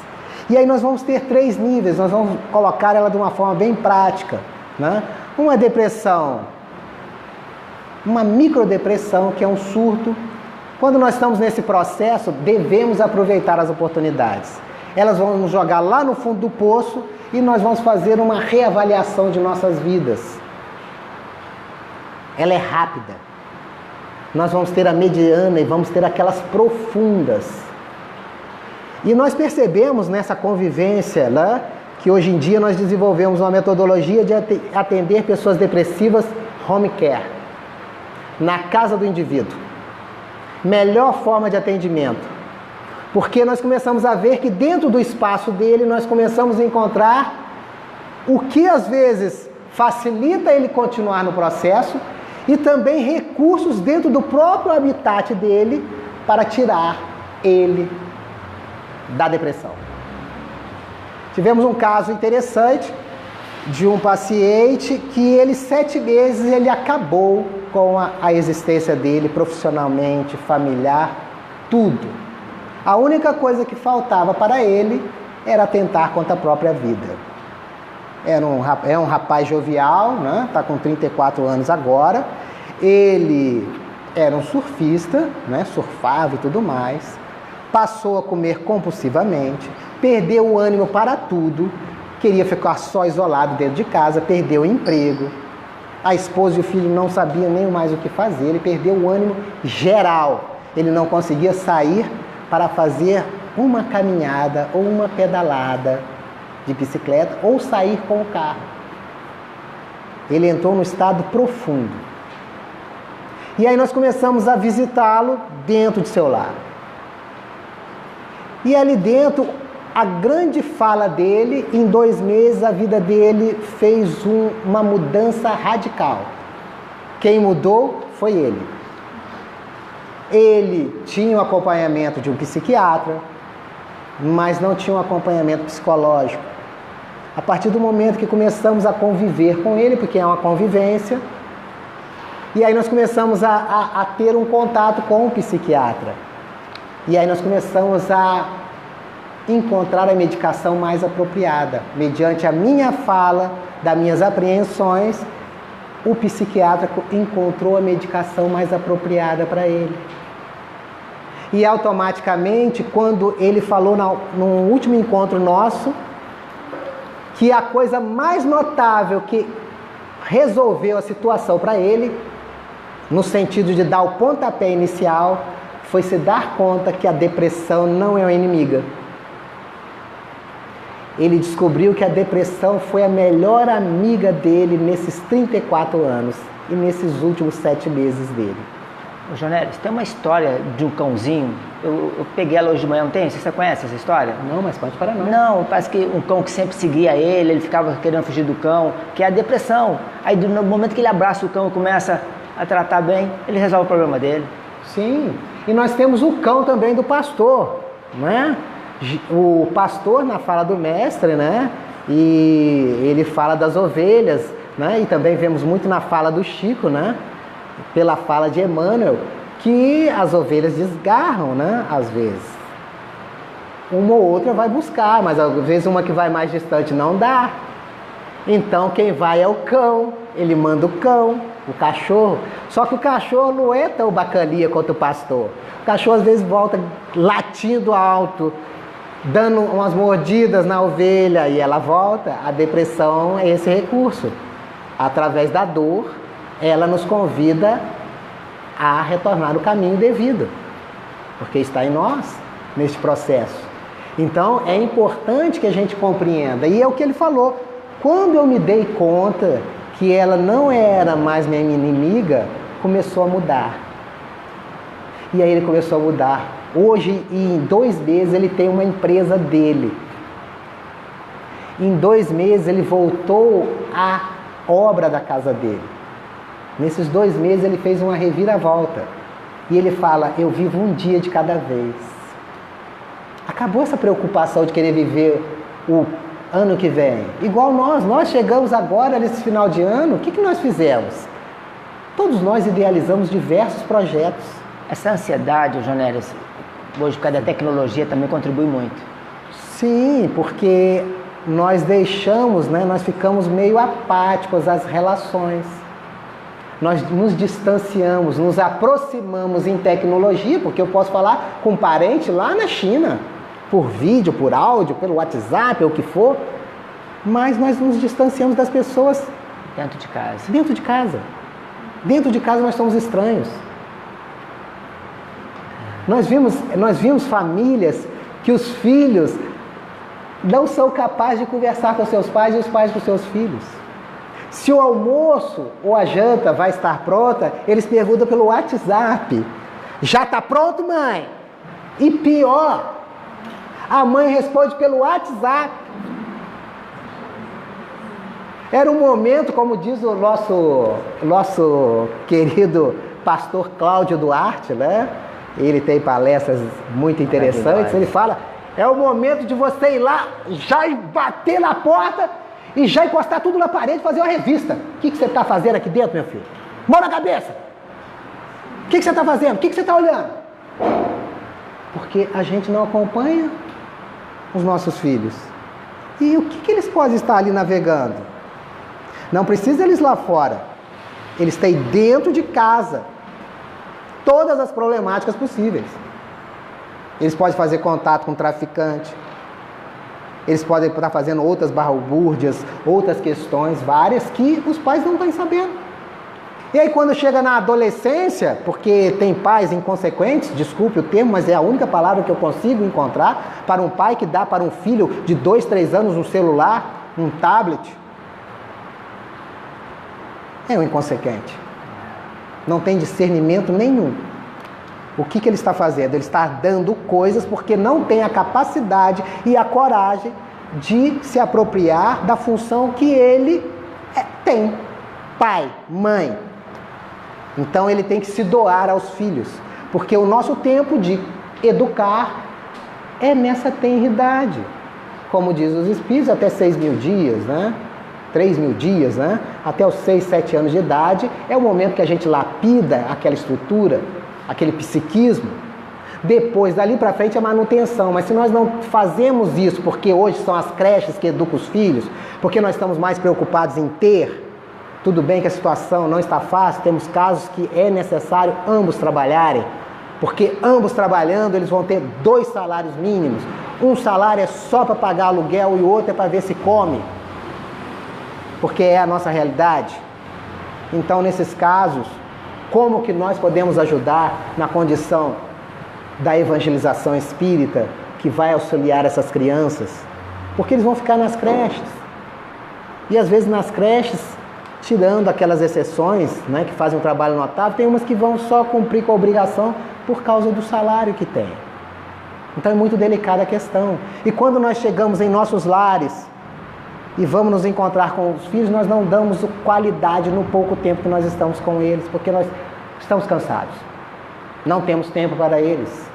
E aí nós vamos ter 3 níveis, nós vamos colocar ela de uma forma bem prática, né? Uma depressão, uma microdepressão, que é um surto. Quando nós estamos nesse processo, devemos aproveitar as oportunidades. Elas vão nos jogar lá no fundo do poço e nós vamos fazer uma reavaliação de nossas vidas. Ela é rápida. Nós vamos ter a mediana e vamos ter aquelas profundas. E nós percebemos nessa convivência, né, que hoje em dia nós desenvolvemos uma metodologia de atender pessoas depressivas home care, na casa do indivíduo. Melhor forma de atendimento. Porque nós começamos a ver que dentro do espaço dele nós começamos a encontrar o que às vezes facilita ele continuar no processo e também recursos dentro do próprio habitat dele para tirar ele da depressão. Tivemos um caso interessante de um paciente que ele 7 meses ele acabou com a existência dele profissionalmente, familiar, tudo. A única coisa que faltava para ele era atentar contra a própria vida. É um rapaz jovial, né? Está com 34 anos agora. Ele era um surfista, né? Surfava e tudo mais. Passou a comer compulsivamente, perdeu o ânimo para tudo, queria ficar só isolado dentro de casa, perdeu o emprego. A esposa e o filho não sabiam nem mais o que fazer, ele perdeu o ânimo geral. Ele não conseguia sair para fazer uma caminhada ou uma pedalada de bicicleta ou sair com o carro. Ele entrou no estado profundo. E aí nós começamos a visitá-lo dentro de seu lar. E ali dentro, a grande fala dele, em 2 meses a vida dele fez uma mudança radical. Quem mudou foi ele. Ele tinha o acompanhamento de um psiquiatra, mas não tinha um acompanhamento psicológico. A partir do momento que começamos a conviver com ele, porque é uma convivência, e aí nós começamos a ter um contato com o psiquiatra. E aí nós começamos a encontrar a medicação mais apropriada. Mediante a minha fala, das minhas apreensões, o psiquiatra encontrou a medicação mais apropriada para ele. E automaticamente, quando ele falou no último encontro nosso, que a coisa mais notável que resolveu a situação para ele, no sentido de dar o pontapé inicial, foi se dar conta que a depressão não é uma inimiga. Ele descobriu que a depressão foi a melhor amiga dele nesses 34 anos e nesses últimos 7 meses dele. Ô, Jonelis, tem uma história de um cãozinho, eu peguei ela hoje de manhã, não tem? Você conhece essa história? Não, mas pode parar não. Não, parece que um cão que sempre seguia ele ficava querendo fugir do cão, que é a depressão. Aí no momento que ele abraça o cão e começa a tratar bem, ele resolve o problema dele. Sim, e nós temos o cão também do pastor, né? O pastor, na fala do mestre, né? E ele fala das ovelhas, né? E também vemos muito na fala do Chico, né? Pela fala de Emmanuel, que as ovelhas desgarram, né? Às vezes. Uma ou outra vai buscar, mas às vezes uma que vai mais distante não dá. Então quem vai é o cão, ele manda o cão, o cachorro. Só que o cachorro não é tão bacaninha quanto o pastor. O cachorro às vezes volta latindo alto, dando umas mordidas na ovelha e ela volta. A depressão é esse recurso. Através da dor, ela nos convida a retornar no caminho devido, porque está em nós, neste processo. Então, é importante que a gente compreenda. E é o que ele falou. Quando eu me dei conta que ela não era mais minha inimiga, começou a mudar. E aí ele começou a mudar. Hoje, em 2 meses, ele tem uma empresa dele. Em 2 meses, ele voltou à obra da casa dele. Nesses 2 meses, ele fez uma reviravolta. E ele fala, eu vivo um dia de cada vez. Acabou essa preocupação de querer viver o ano que vem. Igual nós chegamos agora nesse final de ano, o que nós fizemos? Todos nós idealizamos diversos projetos. Essa ansiedade, Jonélis, hoje por causa da tecnologia também contribui muito. Sim, porque nós deixamos, né, nós ficamos meio apáticos às relações. Nós nos distanciamos, nos aproximamos em tecnologia, porque eu posso falar com um parente lá na China, por vídeo, por áudio, pelo WhatsApp, ou o que for, mas nós nos distanciamos das pessoas dentro de casa. Dentro de casa. Dentro de casa nós somos estranhos. Nós vimos famílias que os filhos não são capazes de conversar com seus pais e os pais com seus filhos. Se o almoço ou a janta vai estar pronta, eles perguntam pelo WhatsApp. Já está pronto, mãe? E pior, a mãe responde pelo WhatsApp. Era um momento, como diz o nosso querido pastor Cláudio Duarte, né? Ele tem palestras muito interessantes. Ele fala, é o momento de você ir lá, já bater na porta e já encostar tudo na parede e fazer uma revista. O que você está fazendo aqui dentro, meu filho? Mão na cabeça! O que você está fazendo? O que você está olhando? Porque a gente não acompanha os nossos filhos. E o que eles podem estar ali navegando? Não precisa eles lá fora. Eles têm dentro de casa todas as problemáticas possíveis. Eles podem fazer contato com o traficante. Eles podem estar fazendo outras balbúrdias, outras questões, várias, que os pais não estão sabendo. E aí quando chega na adolescência, porque tem pais inconsequentes, desculpe o termo, mas é a única palavra que eu consigo encontrar, para um pai que dá para um filho de 2, 3 anos um celular, um tablet, é um inconsequente. Não tem discernimento nenhum. O que ele está fazendo? Ele está dando coisas porque não tem a capacidade e a coragem de se apropriar da função que ele tem. Pai, mãe. Então ele tem que se doar aos filhos. Porque o nosso tempo de educar é nessa tenridade. Como diz os Espíritos, até 6.000 dias, né? 3.000 dias, né? Até os 6, 7 anos de idade, é o momento que a gente lapida aquela estrutura, aquele psiquismo. Depois, dali para frente, é manutenção. Mas se nós não fazemos isso, porque hoje são as creches que educam os filhos, porque nós estamos mais preocupados em ter, tudo bem que a situação não está fácil, temos casos que é necessário ambos trabalharem, porque ambos trabalhando, eles vão ter 2 salários mínimos. Um salário é só para pagar aluguel e o outro é para ver se come, porque é a nossa realidade. Então, nesses casos, como que nós podemos ajudar na condição da evangelização espírita que vai auxiliar essas crianças? Porque eles vão ficar nas creches. E às vezes nas creches, tirando aquelas exceções, né, que fazem um trabalho notável, tem umas que vão só cumprir com a obrigação por causa do salário que tem. Então é muito delicada a questão. E quando nós chegamos em nossos lares e vamos nos encontrar com os filhos, nós não damos qualidade no pouco tempo que nós estamos com eles, porque nós estamos cansados. Não temos tempo para eles.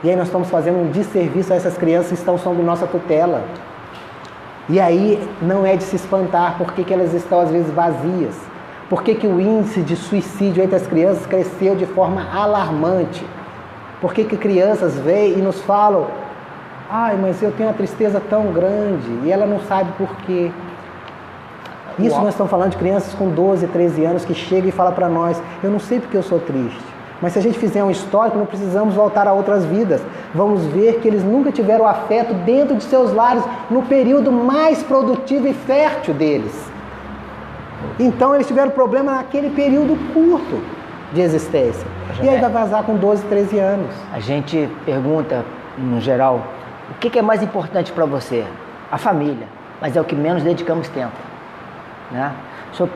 E aí nós estamos fazendo um desserviço a essas crianças que estão sob nossa tutela. E aí não é de se espantar porque que elas estão às vezes vazias. Por que que o índice de suicídio entre as crianças cresceu de forma alarmante? Por que que crianças vêm e nos falam: ai, mas eu tenho uma tristeza tão grande, e ela não sabe por quê. Isso nós estamos falando de crianças com 12, 13 anos que chegam e falam para nós: eu não sei porque eu sou triste. Mas se a gente fizer um histórico, não precisamos voltar a outras vidas. Vamos ver que eles nunca tiveram afeto dentro de seus lares no período mais produtivo e fértil deles. Então eles tiveram problema naquele período curto de existência. E aí vai vazar com 12, 13 anos. A gente pergunta, no geral, o que é mais importante para você? A família, mas é o que menos dedicamos tempo, né? Deixa eu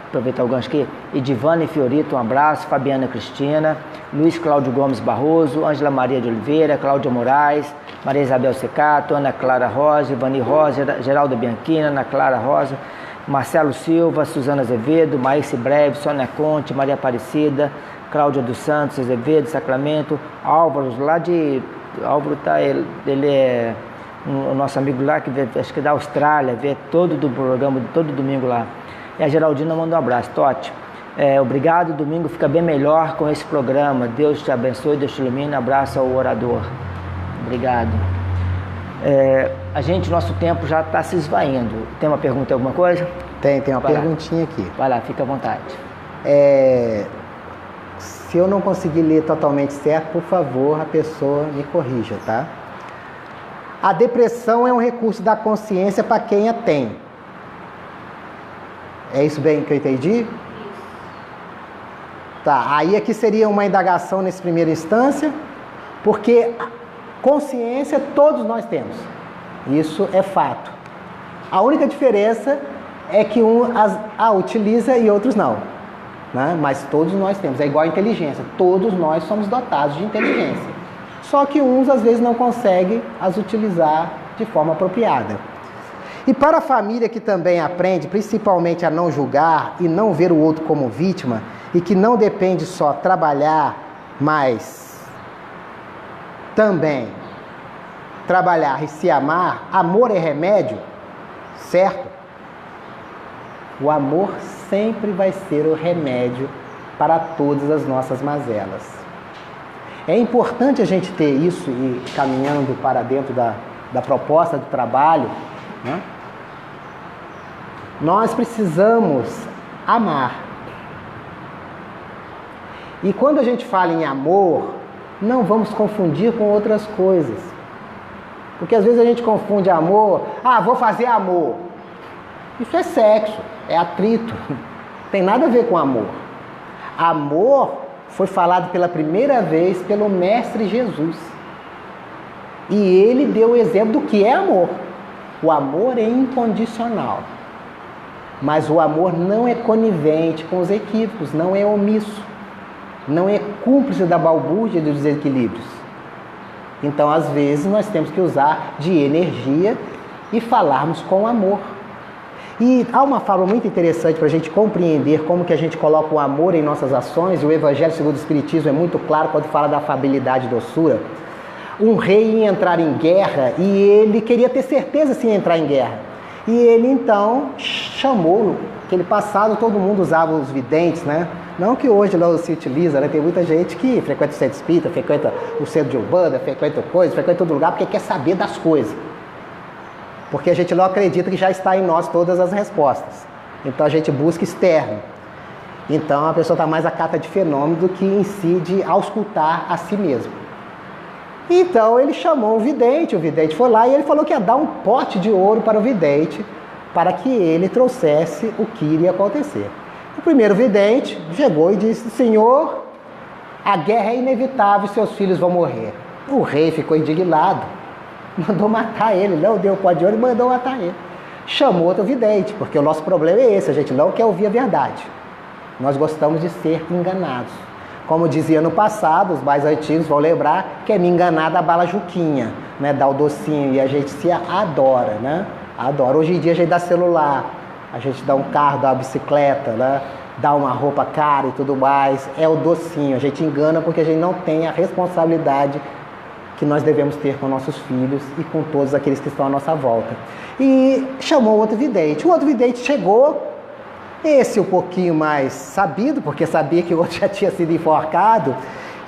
aproveitar o gancho aqui. Edivane Fiorito, um abraço. Fabiana Cristina, Luiz Cláudio Gomes Barroso, Ângela Maria de Oliveira, Cláudia Moraes, Maria Isabel Secato, Ana Clara Rosa, Ivani Rosa, Geralda Bianchina, Ana Clara Rosa, Marcelo Silva, Suzana Azevedo, Maíce Breve, Sônia Conte, Maria Aparecida, Cláudia dos Santos Azevedo, Sacramento, Álvaro, lá de... Álvaro tá, ele é o nosso amigo lá, que vê, acho que é da Austrália, vê todo do programa, todo domingo lá. E a Geraldina manda um abraço. Totti, obrigado, domingo fica bem melhor com esse programa. Deus te abençoe, Deus te ilumine. Abraço ao orador. Obrigado. Nosso tempo já está se esvaindo. Tem uma pergunta, alguma coisa? Tem uma perguntinha aqui. Vai lá, fica à vontade. Se eu não conseguir ler totalmente certo, por favor, a pessoa me corrija, tá? A depressão é um recurso da consciência para quem a tem. É isso bem que eu entendi? Tá, aí aqui seria uma indagação nessa primeira instância, porque consciência todos nós temos. Isso é fato. A única diferença é que a utiliza e outros não, né? Mas todos nós temos. É igual a inteligência. Todos nós somos dotados de inteligência. Só que uns às vezes não conseguem as utilizar de forma apropriada. E para a família que também aprende, principalmente a não julgar e não ver o outro como vítima, e que não depende só trabalhar, mas também trabalhar e se amar, amor é remédio, certo? O amor sempre vai ser o remédio para todas as nossas mazelas. É importante a gente ter isso e caminhando para dentro da proposta do trabalho, né? Nós precisamos amar. E quando a gente fala em amor, não vamos confundir com outras coisas. Porque às vezes a gente confunde amor, vou fazer amor. Isso é sexo, é atrito. Não tem nada a ver com amor. Amor foi falado pela primeira vez pelo Mestre Jesus. E ele deu o exemplo do que é amor. O amor é incondicional. Mas o amor não é conivente com os equívocos, não é omisso, não é cúmplice da balbúrdia e dos desequilíbrios. Então, às vezes, nós temos que usar de energia e falarmos com amor. E há uma fala muito interessante para a gente compreender como que a gente coloca o amor em nossas ações. O Evangelho segundo o Espiritismo é muito claro quando fala da afabilidade e doçura. Um rei ia entrar em guerra e ele queria ter certeza se ia entrar em guerra. E ele então chamou, aquele passado todo mundo usava os videntes, né? Não que hoje não se utiliza, né? Tem muita gente que frequenta o centro espírita, frequenta o centro de Umbanda, frequenta todo lugar porque quer saber das coisas. Porque a gente não acredita que já está em nós todas as respostas. Então a gente busca externo. Então a pessoa está mais à cata de fenômeno do que em si de auscultar a si mesmo. Então ele chamou o vidente foi lá e ele falou que ia dar um pote de ouro para o vidente, para que ele trouxesse o que iria acontecer. O primeiro vidente chegou e disse: Senhor, a guerra é inevitável e seus filhos vão morrer. O rei ficou indignado, mandou matar ele, não deu o pote de ouro e mandou matar ele. Chamou outro vidente, porque o nosso problema é esse, a gente não quer ouvir a verdade. Nós gostamos de ser enganados. Como dizia no passado, os mais antigos vão lembrar que é me enganar da bala juquinha, né? Dá o docinho e a gente se adora, né? Adora. Hoje em dia a gente dá celular, a gente dá um carro, dá uma bicicleta, né? Dá uma roupa cara e tudo mais. É o docinho, a gente engana porque a gente não tem a responsabilidade que nós devemos ter com nossos filhos e com todos aqueles que estão à nossa volta. E chamou outro vidente. O outro vidente chegou Esse um pouquinho mais sabido, porque sabia que o outro já tinha sido enforcado,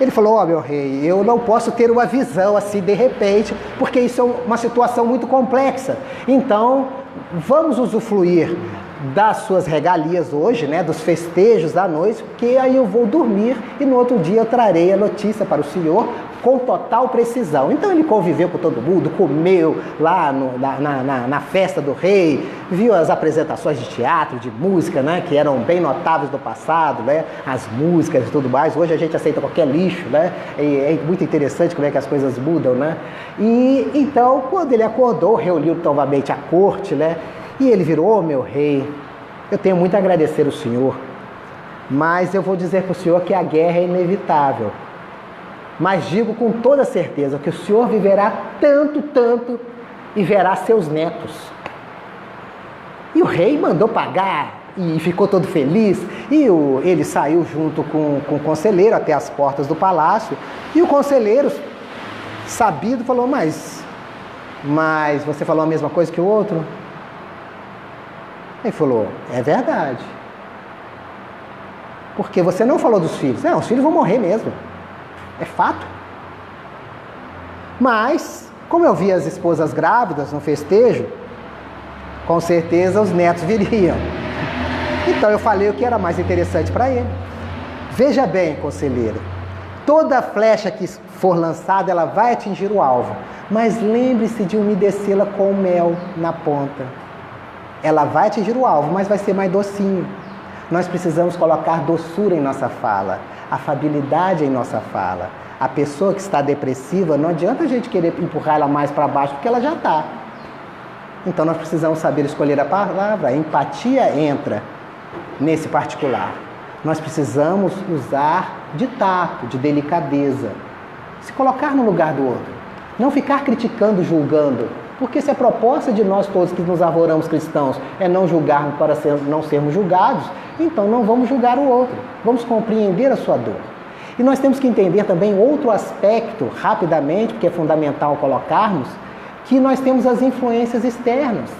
ele falou: ó, meu rei, eu não posso ter uma visão assim de repente, porque isso é uma situação muito complexa. Então, vamos usufruir das suas regalias hoje, né, dos festejos da noite, porque aí eu vou dormir e no outro dia eu trarei a notícia para o senhor com total precisão. Então ele conviveu com todo mundo, comeu lá na festa do rei, viu as apresentações de teatro, de música, né, que eram bem notáveis do passado, né, as músicas e tudo mais. Hoje a gente aceita qualquer lixo, né, é muito interessante como é que as coisas mudam, né. E então, quando ele acordou, reuniu novamente a corte, né, e ele virou: oh, meu rei, eu tenho muito a agradecer ao senhor, mas eu vou dizer para o senhor que a guerra é inevitável. Mas digo com toda certeza que o senhor viverá tanto, e verá seus netos. E o rei mandou pagar e ficou todo feliz. E ele saiu junto com o conselheiro até as portas do palácio. E o conselheiro, sabido, falou: mas você falou a mesma coisa que o outro? Ele falou: é verdade. Porque você não falou dos filhos. Não, os filhos vão morrer mesmo. É fato. Mas, como eu vi as esposas grávidas no festejo, com certeza os netos viriam. Então eu falei o que era mais interessante para ele. Veja bem, conselheiro, toda flecha que for lançada, ela vai atingir o alvo. Mas lembre-se de umedecê-la com mel na ponta. Ela vai atingir o alvo, mas vai ser mais docinho. Nós precisamos colocar doçura em nossa fala, afabilidade em nossa fala. A pessoa que está depressiva, não adianta a gente querer empurrar ela mais para baixo, porque ela já está. Então nós precisamos saber escolher a palavra. A empatia entra nesse particular. Nós precisamos usar de tato, de delicadeza. Se colocar no lugar do outro. Não ficar criticando, julgando. Porque se a proposta de nós todos que nos arvoramos cristãos é não julgarmos para não sermos julgados, então não vamos julgar o outro. Vamos compreender a sua dor. E nós temos que entender também outro aspecto, rapidamente, porque é fundamental colocarmos, que nós temos as influências externas.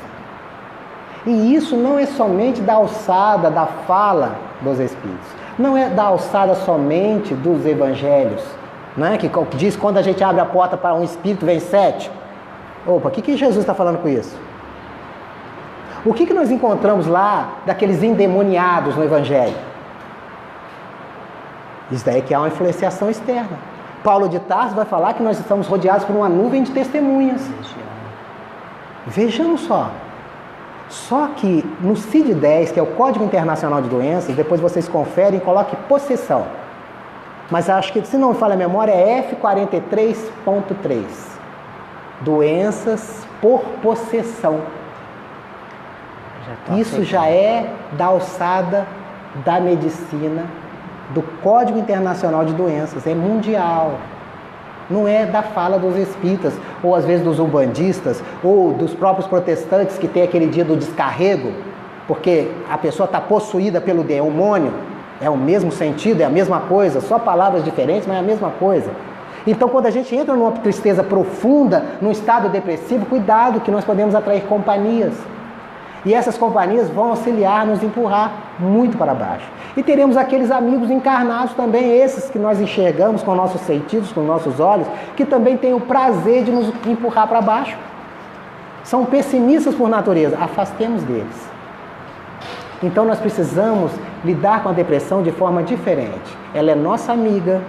E isso não é somente da alçada da fala dos Espíritos. Não é da alçada somente dos evangelhos, né? Que diz que quando a gente abre a porta para um Espírito, vem 7. Opa, o que Jesus está falando com isso? O que nós encontramos lá daqueles endemoniados no Evangelho? Isso daí que há uma influenciação externa. Paulo de Tarso vai falar que nós estamos rodeados por uma nuvem de testemunhas. Vejamos só. Só que no CID-10, que é o Código Internacional de Doenças, depois vocês conferem e coloquem possessão. Mas acho que, se não me falha a memória, é F43.3. Doenças por possessão. Isso já é da alçada da medicina, do Código Internacional de Doenças, é mundial. Não é da fala dos espíritas, ou às vezes dos umbandistas, ou dos próprios protestantes que tem aquele dia do descarrego, porque a pessoa está possuída pelo demônio. É o mesmo sentido, é a mesma coisa, só palavras diferentes, mas é a mesma coisa. Então, quando a gente entra numa tristeza profunda, num estado depressivo, cuidado que nós podemos atrair companhias. E essas companhias vão auxiliar, nos empurrar muito para baixo. E teremos aqueles amigos encarnados também, esses que nós enxergamos com nossos sentidos, com nossos olhos, que também têm o prazer de nos empurrar para baixo. São pessimistas por natureza, afastemos deles. Então nós precisamos lidar com a depressão de forma diferente. Ela é nossa amiga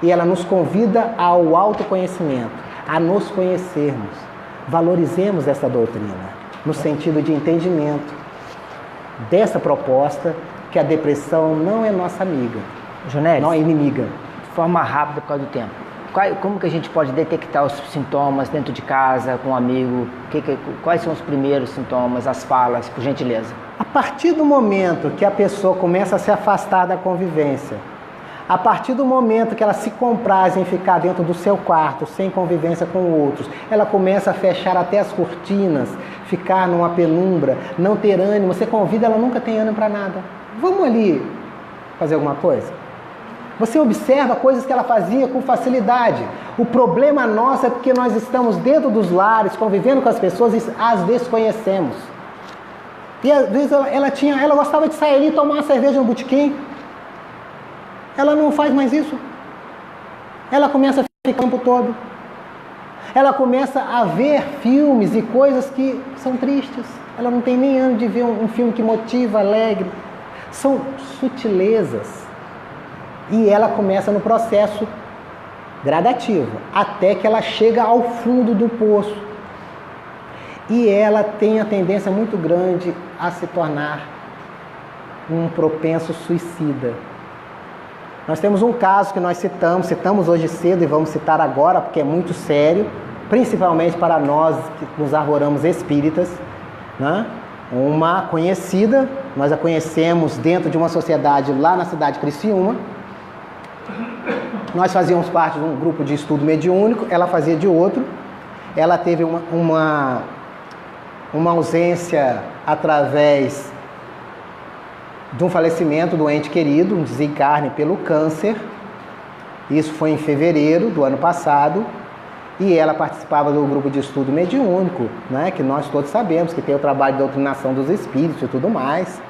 e ela nos convida ao autoconhecimento, a nos conhecermos. Valorizemos essa doutrina, no sentido de entendimento dessa proposta que a depressão não é nossa amiga, Jonelis, não é inimiga. De forma rápida por causa do tempo. Como que a gente pode detectar os sintomas dentro de casa, com um amigo? Quais são os primeiros sintomas, as falas, por gentileza? A partir do momento que a pessoa começa a se afastar da convivência, a partir do momento que ela se compraz em ficar dentro do seu quarto, sem convivência com outros, ela começa a fechar até as cortinas, ficar numa penumbra, não ter ânimo. Você convida, ela nunca tem ânimo para nada. Vamos ali fazer alguma coisa? Você observa coisas que ela fazia com facilidade. O problema nosso é porque nós estamos dentro dos lares, convivendo com as pessoas e as desconhecemos. E às vezes ela gostava de sair ali e tomar uma cerveja no botequim. Ela não faz mais isso. Ela começa a ficar o tempo todo. Ela começa a ver filmes e coisas que são tristes. Ela não tem nem ânimo de ver um filme que motiva, alegre. São sutilezas. E ela começa no processo gradativo, até que ela chega ao fundo do poço. E ela tem a tendência muito grande a se tornar um propenso suicida. Nós temos um caso que nós citamos hoje cedo e vamos citar agora, porque é muito sério, principalmente para nós que nos arvoramos espíritas, né? Uma conhecida, nós a conhecemos dentro de uma sociedade lá na cidade de Criciúma. Nós fazíamos parte de um grupo de estudo mediúnico, ela fazia de outro. Ela teve uma ausência através de um falecimento do ente querido, um desencarne pelo câncer. Isso foi em fevereiro do ano passado. E ela participava do grupo de estudo mediúnico, né, que nós todos sabemos que tem o trabalho de doutrinação dos espíritos e tudo mais.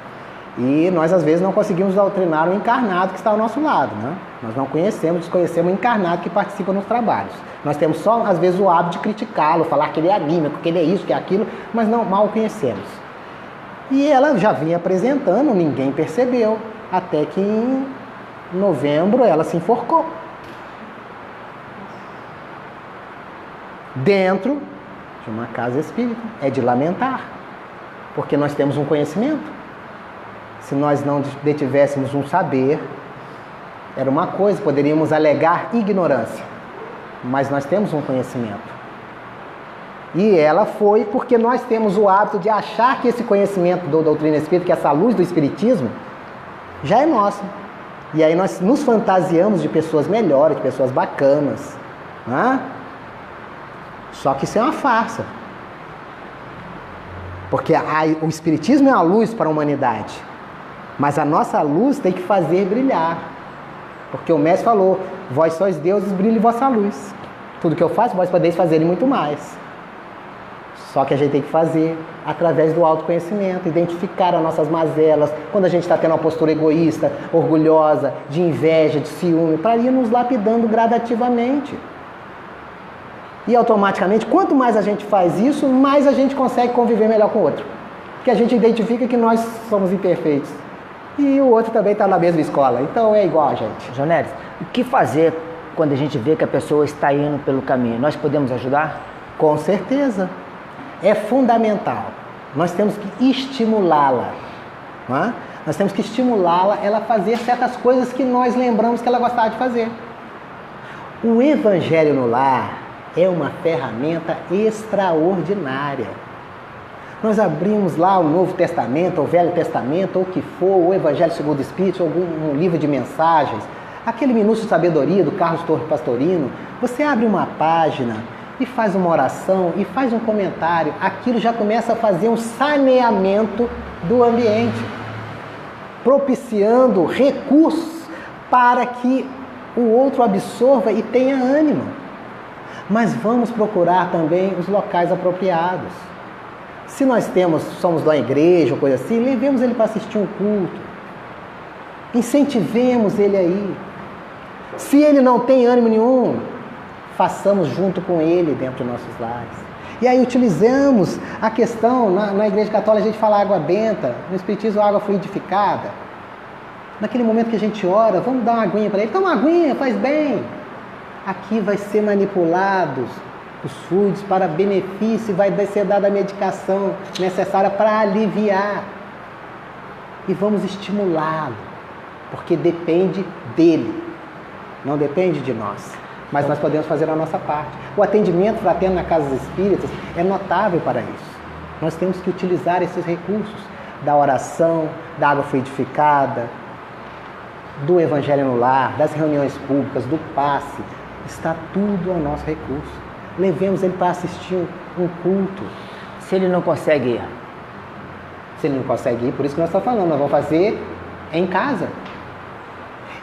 E nós, às vezes, não conseguimos doutrinar o encarnado que está ao nosso lado, né? Nós não conhecemos, desconhecemos o encarnado que participa nos trabalhos. Nós temos só, às vezes, o hábito de criticá-lo, falar que ele é anímico, que ele é isso, que é aquilo, mas não, mal o conhecemos. E ela já vinha apresentando, ninguém percebeu, até que em novembro ela se enforcou. Dentro de uma casa espírita. É de lamentar, porque nós temos um conhecimento. Se nós não detivéssemos um saber, era uma coisa, poderíamos alegar ignorância, mas nós temos um conhecimento. E ela foi porque nós temos o hábito de achar que esse conhecimento da doutrina espírita, que essa luz do espiritismo, já é nosso. E aí nós nos fantasiamos de pessoas melhores, de pessoas bacanas, né? Só que isso é uma farsa. Porque o espiritismo é a luz para a humanidade. Mas a nossa luz tem que fazer brilhar. Porque o mestre falou, vós sois deuses, brilhe vossa luz. Tudo que eu faço, vós podeis fazer e muito mais. Só que a gente tem que fazer através do autoconhecimento, identificar as nossas mazelas, quando a gente está tendo uma postura egoísta, orgulhosa, de inveja, de ciúme, para ir nos lapidando gradativamente. E automaticamente, quanto mais a gente faz isso, mais a gente consegue conviver melhor com o outro. Porque a gente identifica que nós somos imperfeitos. E o outro também está na mesma escola, então é igual a gente. Jonelis, o que fazer quando a gente vê que a pessoa está indo pelo caminho? Nós podemos ajudar? Com certeza. É fundamental. Nós temos que estimulá-la. Não é? Nós temos que estimulá-la ela a fazer certas coisas que nós lembramos que ela gostava de fazer. O Evangelho no Lar é uma ferramenta extraordinária. Nós abrimos lá o Novo Testamento, o Velho Testamento, ou o que for, o Evangelho segundo o Espírito, algum livro de mensagens, aquele Minúcio de Sabedoria do Carlos Torres Pastorino, você abre uma página e faz uma oração e faz um comentário, aquilo já começa a fazer um saneamento do ambiente, propiciando recursos para que o outro absorva e tenha ânimo. Mas vamos procurar também os locais apropriados. Se nós somos de uma igreja ou coisa assim, levemos ele para assistir um culto. Incentivemos ele aí. Se ele não tem ânimo nenhum, façamos junto com ele dentro de nossos lares. E aí utilizamos a questão, na igreja católica a gente fala água benta, no espiritismo água fluidificada. Naquele momento que a gente ora, vamos dar uma aguinha para ele. Toma uma aguinha, faz bem. Aqui vai ser manipulados os fluidos para benefício, vai ser dada a medicação necessária para aliviar. E vamos estimulá-lo, porque depende dele, não depende de nós. Mas nós podemos fazer a nossa parte. O atendimento fraterno na Casa dos Espíritas é notável para isso. Nós temos que utilizar esses recursos da oração, da água fluidificada, do Evangelho no Lar, das reuniões públicas, do passe. Está tudo ao nosso recurso. Levemos ele para assistir um culto. Se ele não consegue ir? Se ele não consegue ir, por isso que nós estamos falando, nós vamos fazer em casa.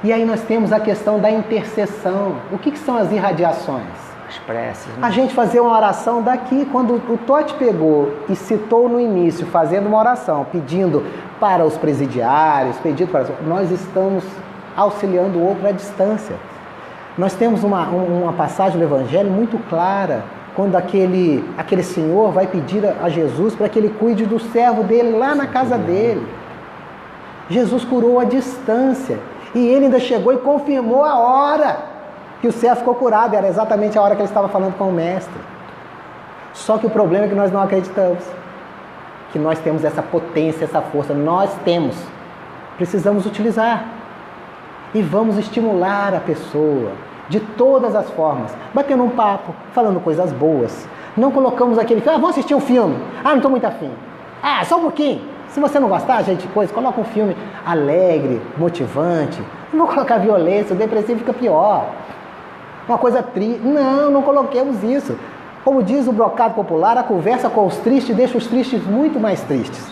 E aí nós temos a questão da intercessão. O que são as irradiações? as preces. Né? A gente fazer uma oração daqui, quando o Totti pegou e citou no início, fazendo uma oração, pedindo para os presidiários, pedindo para... Nós estamos auxiliando o outro à distância. Nós temos uma passagem do Evangelho muito clara, quando aquele senhor vai pedir a Jesus para que ele cuide do servo dele lá na casa dele. Jesus curou à distância. E ele ainda chegou e confirmou a hora que o servo ficou curado. Era exatamente a hora que ele estava falando com o mestre. Só que o problema é que nós não acreditamos. Que nós temos essa potência, essa força. Nós temos. Precisamos utilizar. E vamos estimular a pessoa de todas as formas. Batendo um papo, falando coisas boas. Não colocamos aquele filme. Vamos assistir um filme. Não estou muito afim. Só um pouquinho. Se você não gostar, gente, coloca um filme alegre, motivante. Não vou colocar violência, o depressivo fica pior. Uma coisa triste. Não coloquemos isso. Como diz o brocado popular, a conversa com os tristes deixa os tristes muito mais tristes.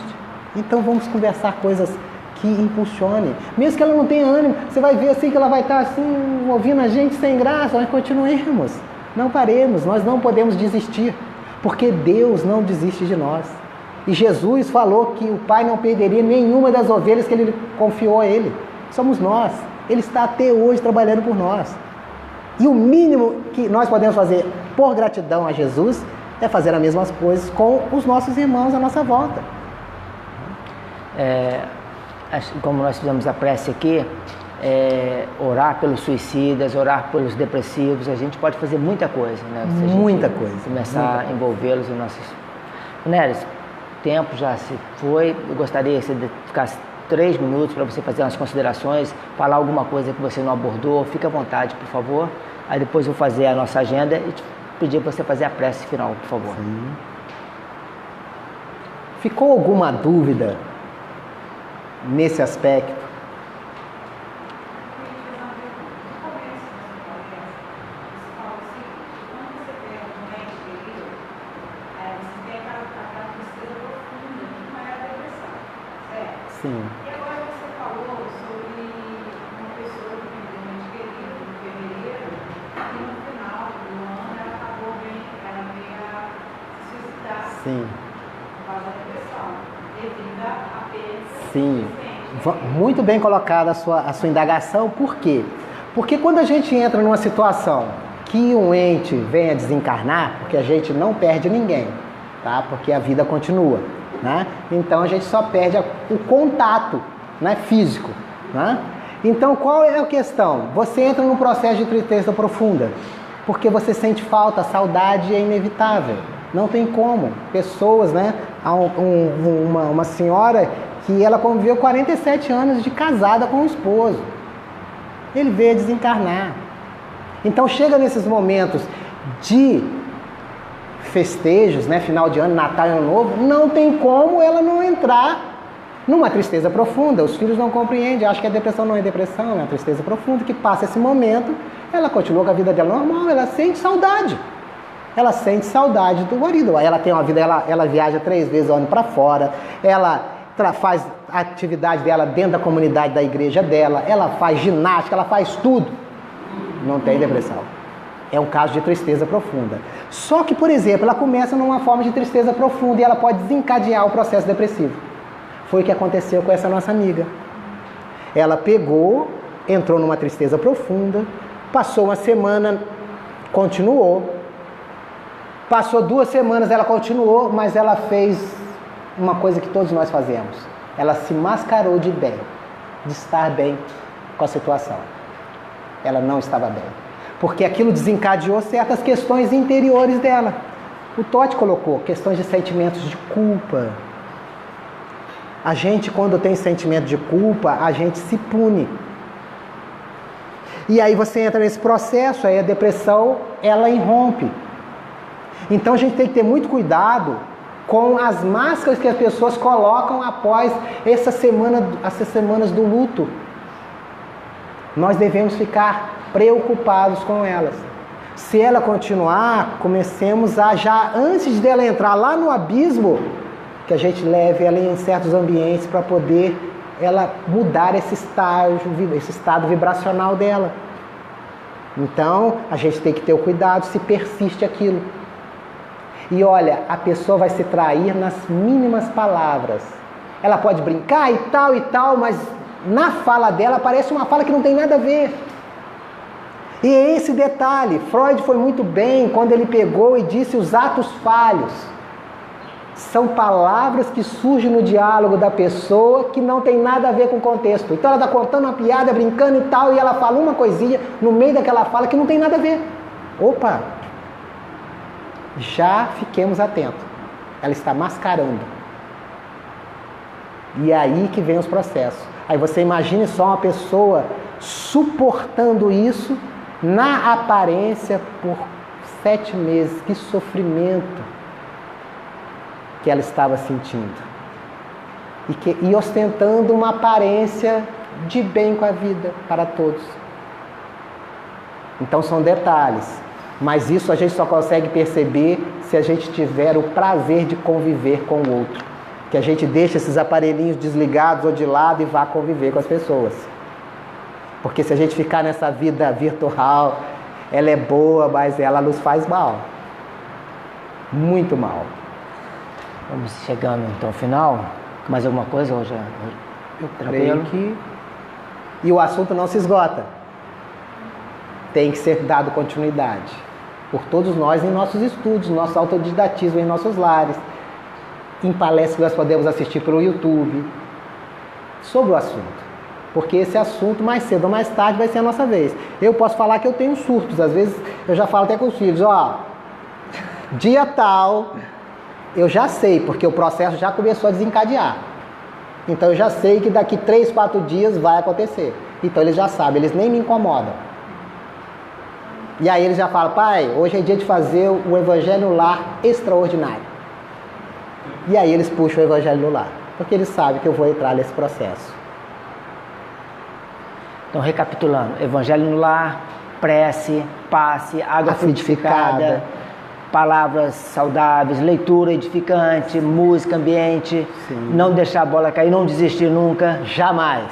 Então vamos conversar coisas que impulsionem. Mesmo que ela não tenha ânimo, você vai ver assim que ela vai estar assim, ouvindo a gente sem graça, nós continuemos. Não paremos, nós não podemos desistir. Porque Deus não desiste de nós. E Jesus falou que o Pai não perderia nenhuma das ovelhas que Ele confiou a Ele. Somos nós. Ele está até hoje trabalhando por nós. E o mínimo que nós podemos fazer por gratidão a Jesus é fazer as mesmas coisas com os nossos irmãos à nossa volta. Como nós fizemos a prece aqui, orar pelos suicidas, orar pelos depressivos, a gente pode fazer muita coisa, né? Muita coisa. Começar a envolvê-los em nossos... Neres, o tempo já se foi, eu gostaria que você ficasse 3 minutos para você fazer umas considerações, falar alguma coisa que você não abordou, fique à vontade, por favor. Aí depois eu vou fazer a nossa agenda e te pedir para você fazer a prece final, por favor. Sim. Ficou alguma dúvida nesse aspecto? Sim. E agora você falou sobre uma pessoa que perdeu um ente querido em fevereiro e no final do ano ela acabou ela veio a se suicidar. Sim. Por causa da depressão, devido à perda. Sim. Muito bem colocada a sua indagação. Por quê? Porque quando a gente entra numa situação que um ente venha desencarnar, porque a gente não perde ninguém, tá? Porque a vida continua. Né? Então a gente só perde o contato, né, físico. Né? Então qual é a questão? Você entra num processo de tristeza profunda, porque você sente falta, a saudade é inevitável. Não tem como. Pessoas, né? Há uma senhora que ela conviveu 47 anos de casada com o esposo. Ele veio desencarnar. Então chega nesses momentos de festejos, né, final de ano, Natal e Ano Novo, não tem como ela não entrar numa tristeza profunda. Os filhos não compreendem, acham que a depressão não é depressão, é uma tristeza profunda, que passa esse momento, ela continua com a vida dela normal, ela sente saudade. Ela sente saudade do marido. Ela tem uma vida, ela viaja 3 vezes ao ano para fora, ela faz a atividade dela dentro da comunidade da igreja dela, ela faz ginástica, ela faz tudo. Não tem depressão. É um caso de tristeza profunda. Só que, por exemplo, ela começa numa forma de tristeza profunda e ela pode desencadear o processo depressivo. Foi o que aconteceu com essa nossa amiga. Ela pegou, entrou numa tristeza profunda, passou uma semana, continuou. Passou 2 semanas, ela continuou, mas ela fez uma coisa que todos nós fazemos. Ela se mascarou de bem, de estar bem com a situação. Ela não estava bem. Porque aquilo desencadeou certas questões interiores dela. O Totti colocou questões de sentimentos de culpa. A gente, quando tem sentimento de culpa, a gente se pune. E aí você entra nesse processo, aí a depressão, ela irrompe. Então a gente tem que ter muito cuidado com as máscaras que as pessoas colocam após essas semanas do luto. Nós devemos ficar preocupados com elas. Se ela continuar, comecemos a já, antes dela entrar lá no abismo, que a gente leve ela em certos ambientes para poder ela mudar esse estado vibracional dela. Então, a gente tem que ter o cuidado se persiste aquilo. E olha, a pessoa vai se trair nas mínimas palavras. Ela pode brincar e tal, mas na fala dela parece uma fala que não tem nada a ver. E é esse detalhe, Freud foi muito bem quando ele pegou e disse os atos falhos. São palavras que surgem no diálogo da pessoa que não tem nada a ver com o contexto. Então ela está contando uma piada, brincando e tal, e ela fala uma coisinha no meio daquela fala que não tem nada a ver. Opa! Já fiquemos atentos. Ela está mascarando. E é aí que vem os processos. Aí você imagine só uma pessoa suportando isso na aparência por 7 meses. Que sofrimento que ela estava sentindo. E ostentando uma aparência de bem com a vida para todos. Então são detalhes. Mas isso a gente só consegue perceber se a gente tiver o prazer de conviver com o outro. Que a gente deixe esses aparelhinhos desligados ou de lado e vá conviver com as pessoas. Porque se a gente ficar nessa vida virtual, ela é boa, mas ela nos faz mal. Muito mal. Vamos chegando então ao final. Mais alguma coisa, Roger? Eu creio que... E o assunto não se esgota. Tem que ser dado continuidade. Por todos nós em nossos estudos, nosso autodidatismo em nossos lares, em palestras que nós podemos assistir pelo YouTube, sobre o assunto. Porque esse assunto, mais cedo ou mais tarde, vai ser a nossa vez. Eu posso falar que eu tenho surtos, às vezes eu já falo até com os filhos, dia tal, eu já sei, porque o processo já começou a desencadear. Então eu já sei que daqui 3, 4 dias vai acontecer. Então eles já sabem, eles nem me incomodam. E aí eles já falam, pai, hoje é dia de fazer o Evangelho no Lar extraordinário. E aí eles puxam o Evangelho no Lar, porque eles sabem que eu vou entrar nesse processo. Então, recapitulando, Evangelho no Lar, prece, passe, água frutificada, palavras saudáveis, leitura edificante, música ambiente, não deixar a bola cair, não desistir nunca. Jamais.